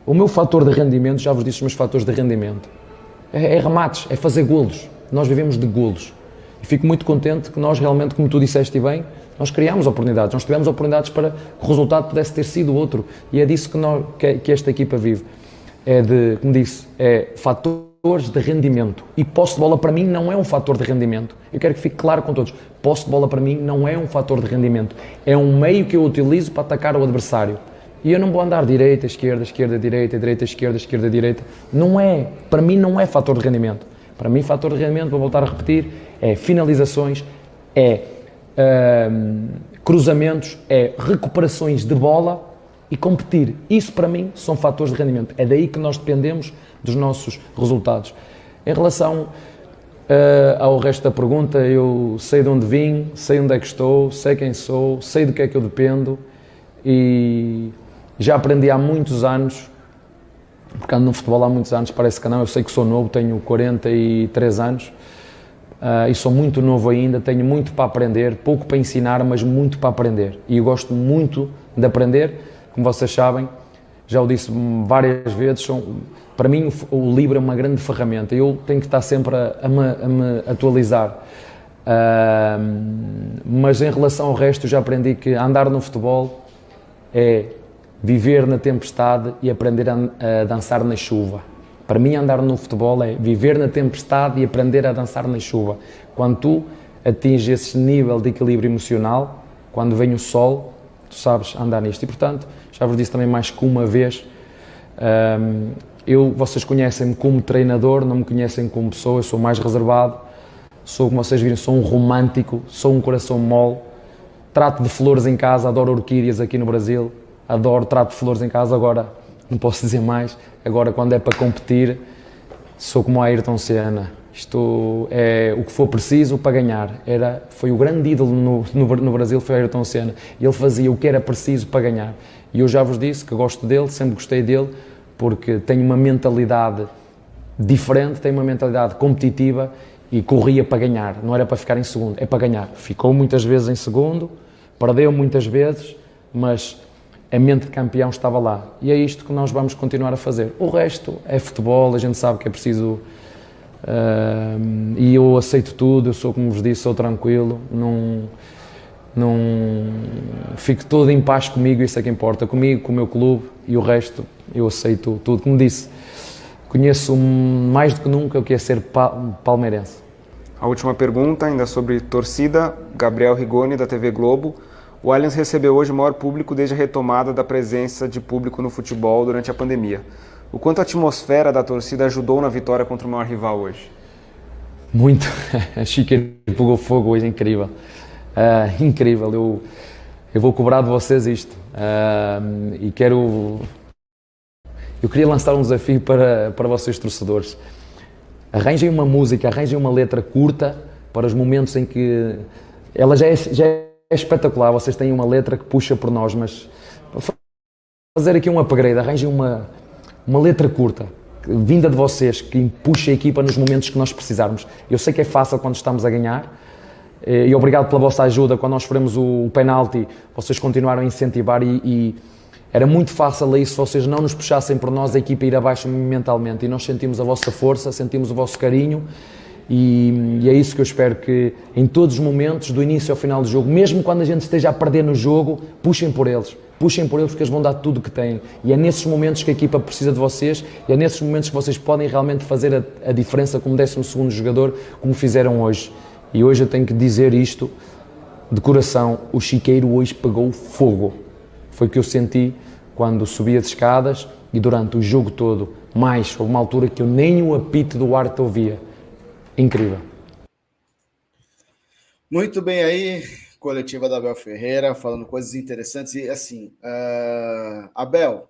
O meu fator de rendimento, já vos disse os meus fatores de rendimento, é remates, é fazer golos. Nós vivemos de golos. E fico muito contente que nós realmente, como tu disseste bem, nós criámos oportunidades, nós tivemos oportunidades para que o resultado pudesse ter sido outro. E é disso que esta equipa vive. Como disse, é fatores de rendimento. E posse de bola para mim não é um fator de rendimento. Eu quero que fique claro com todos. Posse de bola para mim não é um fator de rendimento. É um meio que eu utilizo para atacar o adversário. E eu não vou andar direita, esquerda, direita, esquerda, direita. Não é. Para mim não é fator de rendimento. Para mim fator de rendimento, vou voltar a repetir, é finalizações, cruzamentos, recuperações de bola e competir. Isso para mim são fatores de rendimento. É daí que nós dependemos dos nossos resultados. Em relação ao resto da pergunta, eu sei de onde vim, sei onde é que estou, sei quem sou, sei do que é que eu dependo e já aprendi há muitos anos, porque ando no futebol há muitos anos, parece que não, eu sei que sou novo, tenho 43 anos, e sou muito novo ainda, tenho muito para aprender, pouco para ensinar, mas muito para aprender. E eu gosto muito de aprender, como vocês sabem, já o disse várias vezes, para mim o livro é uma grande ferramenta, eu tenho que estar sempre a me atualizar. Mas em relação ao resto, eu já aprendi que andar no futebol é viver na tempestade e aprender a dançar na chuva. Para mim, andar no futebol é viver na tempestade e aprender a dançar na chuva. Quando tu atinges esse nível de equilíbrio emocional, quando vem o sol, tu sabes andar nisto. E, portanto, já vos disse também mais que uma vez, Vocês conhecem-me como treinador, não me conhecem como pessoa, eu sou mais reservado, sou, como vocês viram, sou um romântico, sou um coração mole, trato de flores em casa, adoro orquídeas aqui no Brasil, trato de flores em casa, agora não posso dizer mais, agora quando é para competir, sou como a Ayrton Senna, isto é o que for preciso para ganhar, foi o grande ídolo no Brasil, foi Ayrton Senna, e ele fazia o que era preciso para ganhar, e eu já vos disse que gosto dele, sempre gostei dele, porque tem uma mentalidade diferente, tem uma mentalidade competitiva e corria para ganhar, não era para ficar em segundo, é para ganhar. Ficou muitas vezes em segundo, perdeu muitas vezes, mas a mente de campeão estava lá. E é isto que nós vamos continuar a fazer. O resto é futebol, a gente sabe que é preciso... e eu aceito tudo, eu sou, como vos disse, sou tranquilo, não fico todo em paz comigo, isso é que importa, comigo, com o meu clube, e o resto eu aceito tudo. Como disse, conheço mais do que nunca o que é ser palmeirense. A última pergunta, ainda sobre torcida, Gabriel Rigoni, da TV Globo. O Allianz recebeu hoje o maior público desde a retomada da presença de público no futebol durante a pandemia. O quanto a atmosfera da torcida ajudou na vitória contra o maior rival hoje? Muito. A Chiqueira pegou fogo hoje, incrível. Incrível. Eu vou cobrar de vocês isto. E eu queria lançar um desafio para vocês, torcedores. Arranjem uma música, arranjem uma letra curta para os momentos em que... Ela já é espetacular, vocês têm uma letra que puxa por nós, mas... Fazer aqui um upgrade, arranjem uma letra curta, vinda de vocês, que puxa a equipa nos momentos que nós precisarmos. Eu sei que é fácil quando estamos a ganhar, e obrigado pela vossa ajuda. Quando nós sofremos o penalti, vocês continuaram a incentivar e era muito fácil aí se vocês não nos puxassem por nós, a equipa ir abaixo mentalmente, e nós sentimos a vossa força, sentimos o vosso carinho, e é isso que eu espero, que em todos os momentos, do início ao final do jogo, mesmo quando a gente esteja a perder no jogo, puxem por eles porque eles vão dar tudo o que têm, e é nesses momentos que a equipa precisa de vocês, e é nesses momentos que vocês podem realmente fazer a diferença como 12º jogador, como fizeram hoje. E hoje eu tenho que dizer isto de coração, o Chiqueiro hoje pegou fogo. Foi o que eu senti quando subia as escadas e durante o jogo todo, mais, houve uma altura que eu nem o apito do árbitro ouvia. Incrível. Muito bem aí, coletiva da Abel Ferreira, falando coisas interessantes. E assim, Abel,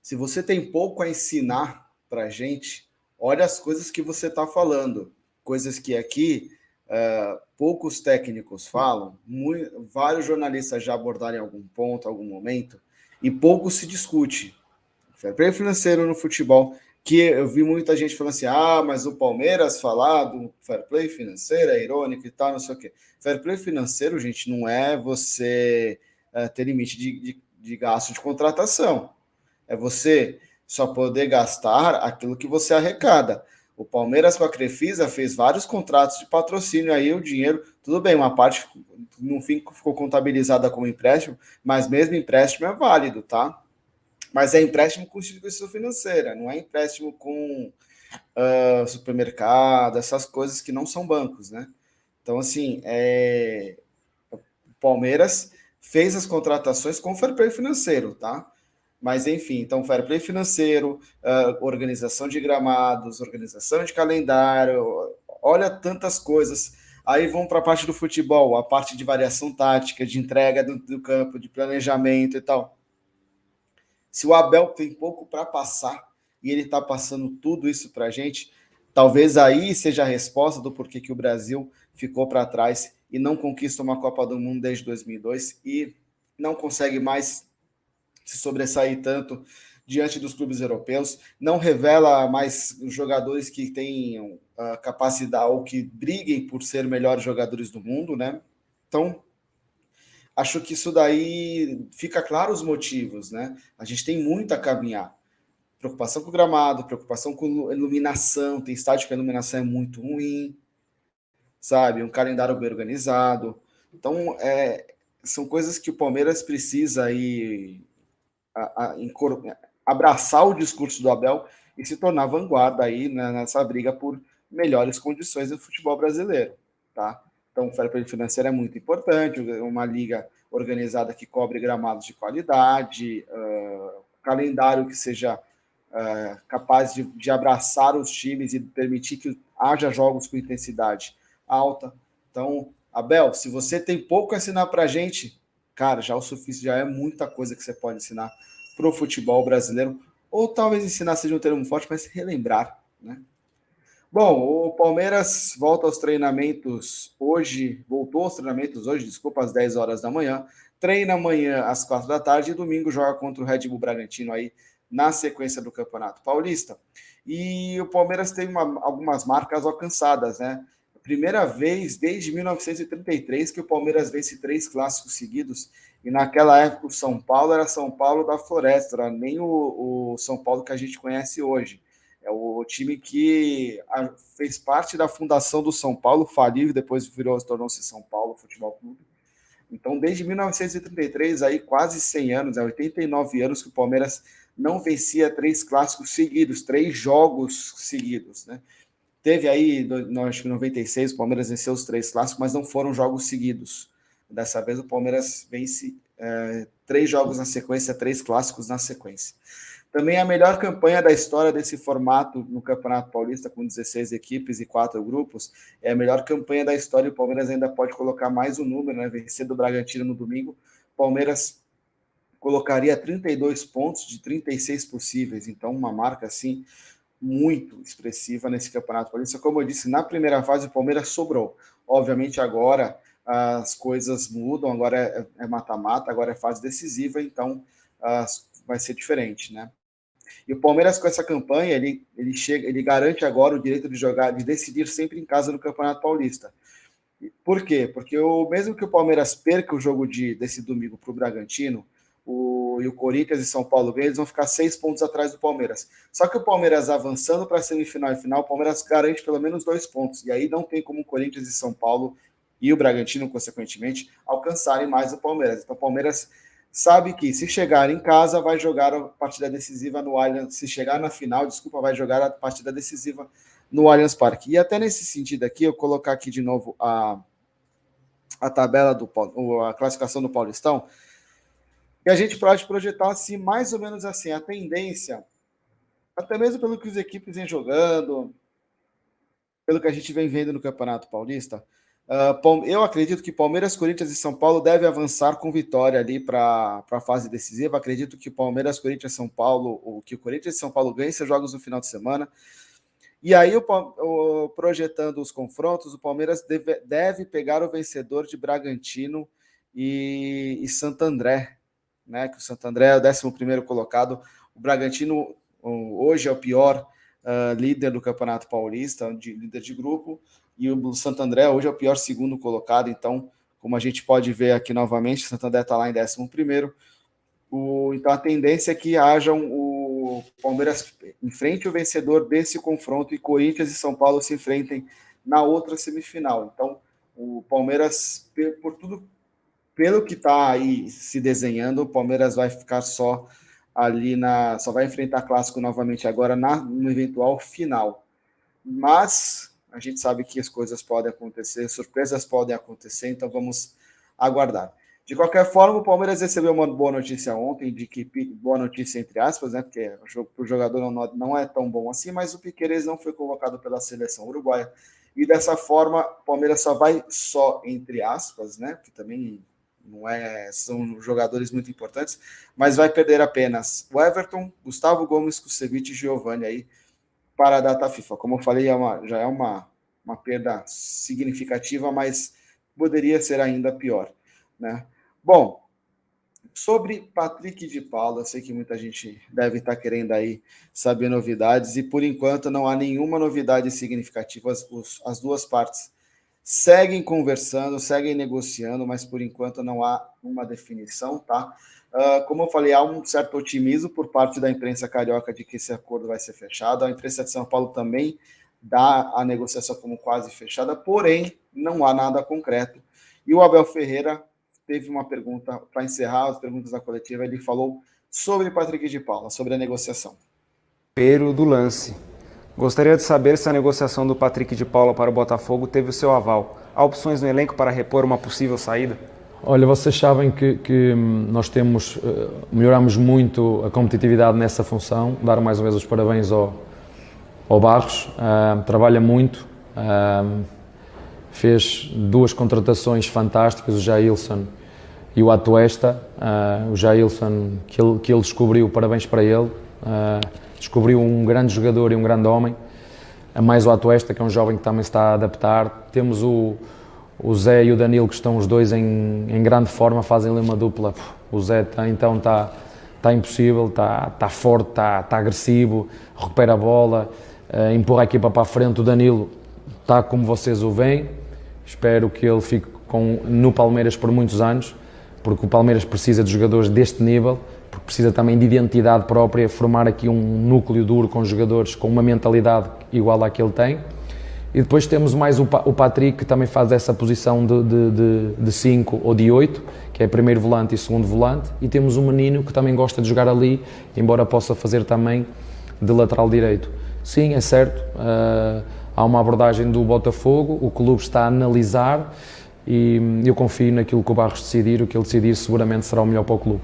se você tem pouco a ensinar para a gente, olha as coisas que você está falando. Coisas que aqui poucos técnicos falam, vários jornalistas já abordaram em algum ponto, algum momento, e pouco se discute. Fair play financeiro no futebol, que eu vi muita gente falando assim, mas o Palmeiras falar do fair play financeiro é irônico e tal, não sei o quê. Fair play financeiro, gente, não é você ter limite de gasto de contratação. É você só poder gastar aquilo que você arrecada. O Palmeiras com a Crefisa fez vários contratos de patrocínio, aí o dinheiro, tudo bem, uma parte no fim ficou contabilizada como empréstimo, mas mesmo empréstimo é válido, tá? Mas é empréstimo com instituição financeira, não é empréstimo com supermercado, essas coisas que não são bancos, né? Então, assim, o Palmeiras fez as contratações com fair play financeiro, tá? Mas, enfim, então, fair play financeiro, organização de gramados, organização de calendário, olha tantas coisas. Aí vão para a parte do futebol, a parte de variação tática, de entrega do campo, de planejamento e tal. Se o Abel tem pouco para passar e ele está passando tudo isso para a gente, talvez aí seja a resposta do porquê que o Brasil ficou para trás e não conquista uma Copa do Mundo desde 2002 e não consegue mais se sobressair tanto diante dos clubes europeus, não revela mais jogadores que tenham capacidade ou que briguem por ser melhores jogadores do mundo, né? Então, acho que isso daí fica claro os motivos, né? A gente tem muito a caminhar. Preocupação com o gramado, preocupação com iluminação, tem estádio que a iluminação é muito ruim, sabe? Um calendário bem organizado. Então, são coisas que o Palmeiras precisa aí abraçar o discurso do Abel e se tornar vanguarda aí nessa briga por melhores condições do futebol brasileiro, tá? Então, o fair play financeiro é muito importante, uma liga organizada que cobre gramados de qualidade, calendário que seja capaz de abraçar os times e permitir que haja jogos com intensidade alta. Então, Abel, se você tem pouco a ensinar para a gente, cara, já o suficiente, já é muita coisa que você pode ensinar para o futebol brasileiro, ou talvez ensinar seja um termo forte, mas relembrar, né? Bom, o Palmeiras voltou aos treinamentos hoje, desculpa, às 10 horas da manhã, treina amanhã às 4 da tarde e domingo joga contra o Red Bull Bragantino aí na sequência do Campeonato Paulista. E o Palmeiras teve algumas marcas alcançadas, né? Primeira vez desde 1933 que o Palmeiras vence 3 clássicos seguidos, e naquela época o São Paulo era São Paulo da Floresta, nem o São Paulo que a gente conhece hoje. É o time que fez parte da fundação do São Paulo, faliu e depois tornou-se São Paulo Futebol Clube. Então, desde 1933, aí quase 100 anos, 89 anos que o Palmeiras não vencia 3 clássicos seguidos, 3 jogos seguidos, né? Teve aí, acho que em 96, o Palmeiras venceu os 3 clássicos, mas não foram jogos seguidos. Dessa vez o Palmeiras vence 3 jogos na sequência, 3 clássicos na sequência. Também a melhor campanha da história desse formato no Campeonato Paulista, com 16 equipes e 4 grupos, é a melhor campanha da história, e o Palmeiras ainda pode colocar mais um número, né? Vencer do Bragantino no domingo, o Palmeiras colocaria 32 pontos de 36 possíveis, então uma marca assim muito expressiva nesse Campeonato Paulista. Como eu disse, na primeira fase o Palmeiras sobrou. Obviamente agora as coisas mudam, agora é mata-mata, agora é fase decisiva, então vai ser diferente, né? E o Palmeiras, com essa campanha, ele garante agora o direito de jogar, de decidir sempre em casa no Campeonato Paulista. Por quê? Porque mesmo que o Palmeiras perca o jogo desse domingo para o Bragantino, e o Corinthians e São Paulo ganham, eles vão ficar 6 pontos atrás do Palmeiras. Só que o Palmeiras avançando para a semifinal e final, o Palmeiras garante pelo menos 2 pontos. E aí não tem como o Corinthians e São Paulo e o Bragantino, consequentemente, alcançarem mais o Palmeiras. Então o Palmeiras sabe que se chegar em casa, vai jogar a partida decisiva no Allianz. Se chegar na final, vai jogar a partida decisiva no Allianz Parque. E até nesse sentido aqui, eu colocar aqui de novo a tabela, a classificação do Paulistão, e a gente pode projetar assim, mais ou menos assim, a tendência, até mesmo pelo que as equipes vêm jogando, pelo que a gente vem vendo no Campeonato Paulista. Eu acredito que Palmeiras, Corinthians e São Paulo devem avançar com vitória ali para a fase decisiva. Acredito que Palmeiras, Corinthians e São Paulo, que o Corinthians e São Paulo ganhem seus jogos no final de semana. E aí, projetando os confrontos, o Palmeiras deve pegar o vencedor de Bragantino e Santo André, né? Que o Santo André é o 11º colocado. O Bragantino hoje é o pior líder do Campeonato Paulista, líder de grupo, e o Santo André hoje é o pior 2º colocado. Então, como a gente pode ver aqui novamente, o Santo André está lá em 11º. Então a tendência é que o Palmeiras enfrente o vencedor desse confronto e Corinthians e São Paulo se enfrentem na outra semifinal. Então o Palmeiras, pelo que está aí se desenhando, o Palmeiras vai ficar só ali só vai enfrentar clássico novamente agora no eventual final. Mas a gente sabe que as coisas podem acontecer, surpresas podem acontecer, então vamos aguardar. De qualquer forma, o Palmeiras recebeu uma boa notícia ontem, boa notícia entre aspas, né? Porque o jogador não é tão bom assim, mas o Piquerez não foi convocado pela seleção uruguaia. E dessa forma, o Palmeiras só entre aspas, né? Que também são jogadores muito importantes, mas vai perder apenas o Everton, Gustavo Gomes, Kusevich e Giovani aí para a data FIFA. Como eu falei, já é uma perda significativa, mas poderia ser ainda pior, né? Bom, sobre Patrick de Paula, eu sei que muita gente deve estar querendo aí saber novidades, e por enquanto não há nenhuma novidade significativa. As duas partes seguem conversando, seguem negociando, mas por enquanto não há uma definição, tá? Como eu falei, há um certo otimismo por parte da imprensa carioca de que esse acordo vai ser fechado. A imprensa de São Paulo também dá a negociação como quase fechada, porém não há nada concreto. E o Abel Ferreira teve uma pergunta para encerrar as perguntas da coletiva. Ele falou sobre Patrick de Paula, sobre a negociação. Pero do lance. Gostaria de saber se a negociação do Patrick de Paula para o Botafogo teve o seu aval. Há opções no elenco para repor uma possível saída? Olha, vocês sabem que nós melhoramos muito a competitividade nessa função. Dar mais uma vez os parabéns ao Barros, trabalha muito, fez 2 contratações fantásticas, o Jailson e o Atuesta. O Jailson, que ele descobriu, parabéns para ele, descobriu um grande jogador e um grande homem. Mais o Atuesta, que é um jovem que também se está a adaptar. Temos o Zé e o Danilo, que estão os dois em grande forma, fazem ali uma dupla. O Zé então está impossível, está forte, está agressivo, recupera a bola, empurra a equipa para a frente. O Danilo está como vocês o veem. Espero que ele fique no Palmeiras por muitos anos, porque o Palmeiras precisa de jogadores deste nível, porque precisa também de identidade própria, formar aqui um núcleo duro com jogadores com uma mentalidade igual à que ele tem. E depois temos mais o Patrick, que também faz essa posição de 5 ou de 8, que é primeiro volante e segundo volante, e temos um menino que também gosta de jogar ali, embora possa fazer também de lateral direito. Sim, é certo, há uma abordagem do Botafogo, o clube está a analisar, e eu confio naquilo que o Barros decidir. O que ele decidir seguramente será o melhor para o clube.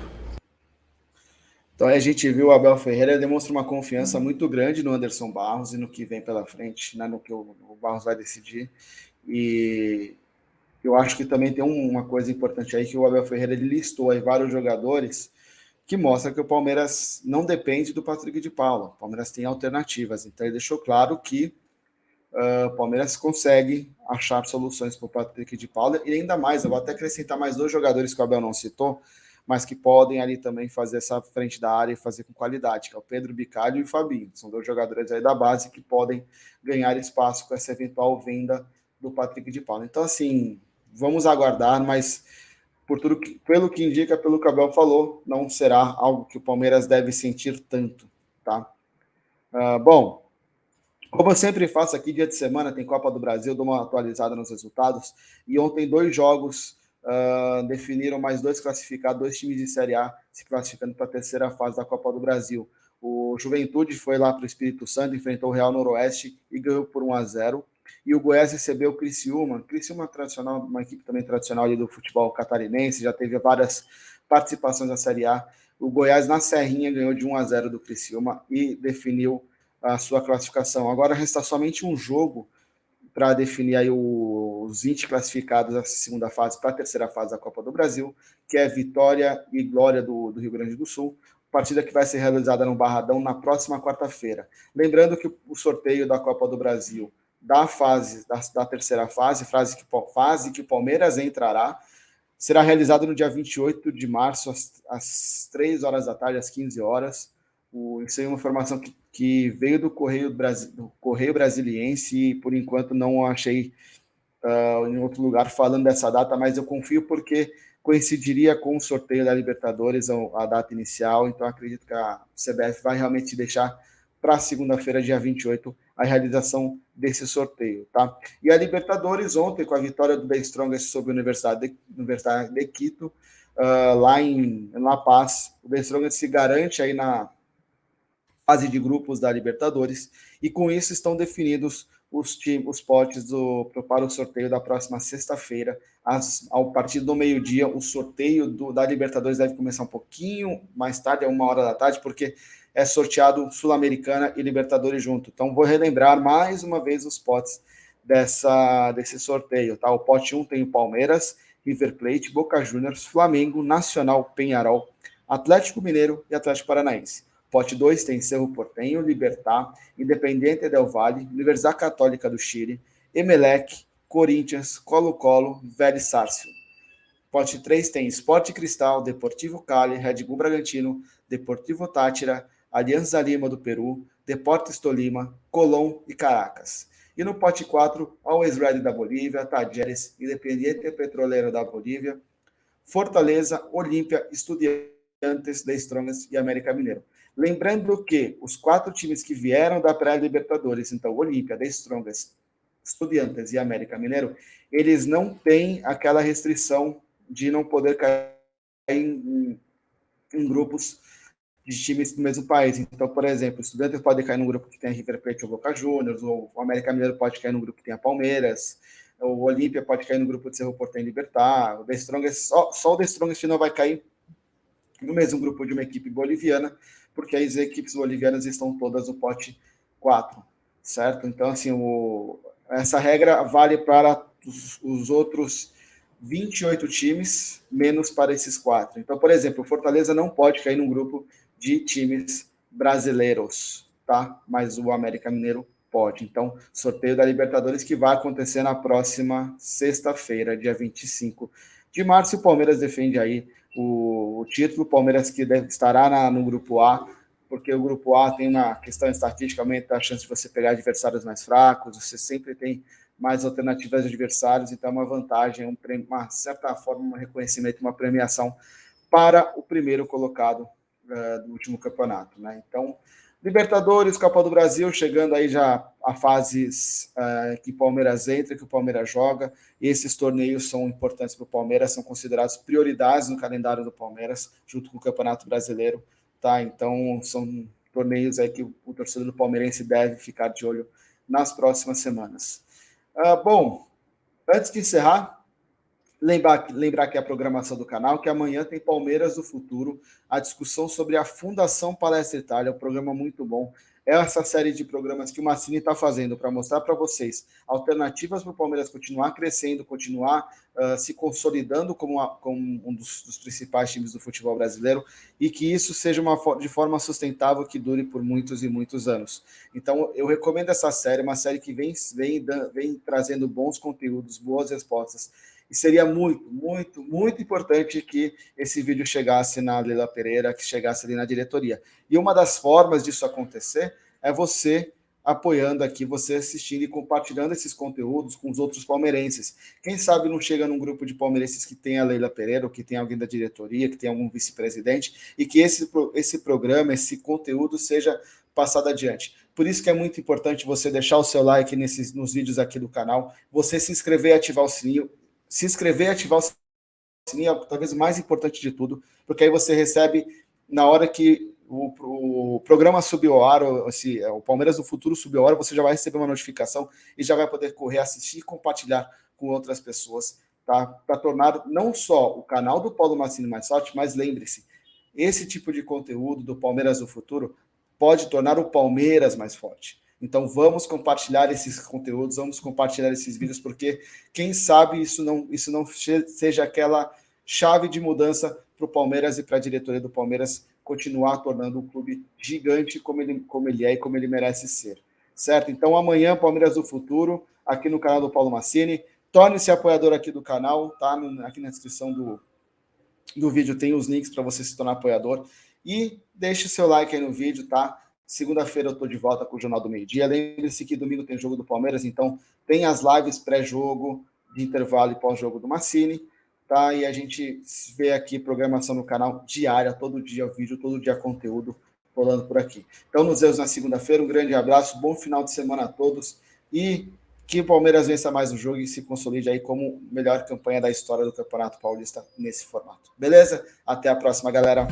Então a gente viu o Abel Ferreira demonstra uma confiança muito grande no Anderson Barros e no que vem pela frente, né, no que o Barros vai decidir. E eu acho que também tem uma coisa importante aí, que o Abel Ferreira ele listou aí vários jogadores que mostra que o Palmeiras não depende do Patrick de Paula. O Palmeiras tem alternativas. Então ele deixou claro que o Palmeiras consegue achar soluções para o Patrick de Paula, e ainda mais, eu vou até acrescentar mais 2 jogadores que o Abel não citou, mas que podem ali também fazer essa frente da área e fazer com qualidade, que é o Pedro Bicalho e o Fabinho. São 2 jogadores aí da base que podem ganhar espaço com essa eventual venda do Patrick de Paula. Então, assim, vamos aguardar, mas pelo que indica, pelo que o Abel falou, não será algo que o Palmeiras deve sentir tanto, tá? Bom, como eu sempre faço aqui, dia de semana tem Copa do Brasil, dou uma atualizada nos resultados, e ontem 2 jogos definiram mais 2 classificados, 2 times de Série A se classificando para a terceira fase da Copa do Brasil. O Juventude foi lá para o Espírito Santo, enfrentou o Real Noroeste e ganhou por 1-0. E o Goiás recebeu o Criciúma tradicional, uma equipe também tradicional ali do futebol catarinense, já teve várias participações na Série A. O Goiás na Serrinha ganhou de 1-0 do Criciúma e definiu a sua classificação. Agora resta somente um jogo para definir aí os 20 classificados da segunda fase para a terceira fase da Copa do Brasil, que é Vitória e Glória do Rio Grande do Sul, partida que vai ser realizada no Barradão na próxima quarta-feira. Lembrando que o sorteio da Copa do Brasil da terceira fase que o Palmeiras entrará, será realizado no dia 28 de março, às 3 horas da tarde, às 15 horas. Isso é uma informação que veio do Correio Brasiliense, e por enquanto não achei em outro lugar falando dessa data, mas eu confio porque coincidiria com o sorteio da Libertadores, a data inicial, então acredito que a CBF vai realmente deixar para segunda-feira, dia 28, a realização desse sorteio, tá? E a Libertadores ontem, com a vitória do The Strongest sobre a Universidade de Quito, lá em La Paz, o The Strongest se garante aí na fase de grupos da Libertadores, e com isso estão definidos os potes para o sorteio da próxima sexta-feira, ao partir do meio-dia. O sorteio da Libertadores deve começar um pouquinho mais tarde, é 1h da tarde, porque é sorteado Sul-Americana e Libertadores junto. Então vou relembrar mais uma vez os potes desse sorteio, tá? O pote 1 tem o Palmeiras, River Plate, Boca Juniors, Flamengo, Nacional, Peñarol, Atlético Mineiro e Atlético Paranaense. Pote 2 tem Cerro Porteño, Libertad, Independiente del Valle, Universidade Católica do Chile, Emelec, Corinthians, Colo-Colo, Vélez Sarsfield. Pote 3 tem Sport Cristal, Deportivo Cali, Red Bull Bragantino, Deportivo Táchira, Alianza Lima do Peru, Deportes Tolima, Colón e Caracas. E no pote 4, Always Ready da Bolívia, Tajeres, Independiente Petroleiro da Bolívia, Fortaleza, Olímpia, Estudiantes, The Strongest e América Mineiro. Lembrando que os 4 times que vieram da pré-Libertadores, então Olímpia, The Strongest, Estudiantes e América Mineiro, eles não têm aquela restrição de não poder cair em grupos de times do mesmo país. Então, por exemplo, o Estudiantes pode cair num grupo que tem a River Plate ou Boca Juniors, ou o América Mineiro pode cair num grupo que tem a Palmeiras, o Olímpia pode cair no grupo de Cerro Porteño e Libertad, o The Strongest, só o The Strongest não vai cair no mesmo grupo de uma equipe boliviana, porque as equipes bolivianas estão todas no pote 4, certo? Então, assim, essa regra vale para os outros 28 times, menos para esses 4. Então, por exemplo, o Fortaleza não pode cair num grupo de times brasileiros, tá? Mas o América Mineiro pode. Então, sorteio da Libertadores que vai acontecer na próxima sexta-feira, dia 25 de março. O Palmeiras defende aí o título. O Palmeiras que estará no grupo A, porque o grupo A tem uma questão estatisticamente a chance de você pegar adversários mais fracos, você sempre tem mais alternativas de adversários, então é uma vantagem, uma certa forma, um reconhecimento, uma premiação para o primeiro colocado do último campeonato, né? Então, Libertadores, Copa do Brasil, chegando aí já a fases que o Palmeiras entra, que o Palmeiras joga, e esses torneios são importantes para o Palmeiras, são considerados prioridades no calendário do Palmeiras, junto com o Campeonato Brasileiro, tá? Então, são torneios aí que o torcedor do palmeirense deve ficar de olho nas próximas semanas. Bom, antes de encerrar, lembrar que a programação do canal, que amanhã tem Palmeiras do Futuro, a discussão sobre a Fundação Palestra Itália, um programa muito bom. É essa série de programas que o Massini está fazendo para mostrar para vocês alternativas para o Palmeiras continuar crescendo, continuar se consolidando como um dos principais times do futebol brasileiro e que isso seja de forma sustentável, que dure por muitos e muitos anos. Então, eu recomendo essa série, uma série que vem trazendo bons conteúdos, boas respostas. E seria muito, muito, muito importante que esse vídeo chegasse na Leila Pereira, que chegasse ali na diretoria. E uma das formas disso acontecer é você apoiando aqui, você assistindo e compartilhando esses conteúdos com os outros palmeirenses. Quem sabe não chega num grupo de palmeirenses que tem a Leila Pereira, ou que tem alguém da diretoria, que tem algum vice-presidente, e que esse programa, esse conteúdo seja passado adiante. Por isso que é muito importante você deixar o seu like nos vídeos aqui do canal, você se inscrever e ativar o sininho. Se inscrever e ativar o sininho é talvez o mais importante de tudo, porque aí você recebe, na hora que o programa subir ao ar, o Palmeiras do Futuro subir ao ar, você já vai receber uma notificação e já vai poder correr, assistir e compartilhar com outras pessoas, tá? Para tornar não só o canal do Paulo Massini mais forte, mas lembre-se, esse tipo de conteúdo do Palmeiras do Futuro pode tornar o Palmeiras mais forte. Então vamos compartilhar esses conteúdos, vamos compartilhar esses vídeos, porque quem sabe isso não seja aquela chave de mudança para o Palmeiras e para a diretoria do Palmeiras continuar tornando um clube gigante como ele é e como ele merece ser. Certo? Então amanhã, Palmeiras do Futuro, aqui no canal do Paulo Massini. Torne-se apoiador aqui do canal, tá? Aqui na descrição do vídeo tem os links para você se tornar apoiador. E deixe o seu like aí no vídeo, tá? Segunda-feira eu estou de volta com o Jornal do Meio-Dia. Lembre-se que domingo tem jogo do Palmeiras, então tem as lives pré-jogo, de intervalo e pós-jogo do Massini, tá? E a gente vê aqui programação no canal diária, todo dia vídeo, todo dia conteúdo rolando por aqui. Então nos vemos na segunda-feira, um grande abraço, bom final de semana a todos e que o Palmeiras vença mais o jogo e se consolide aí como melhor campanha da história do Campeonato Paulista nesse formato. Beleza? Até a próxima, galera!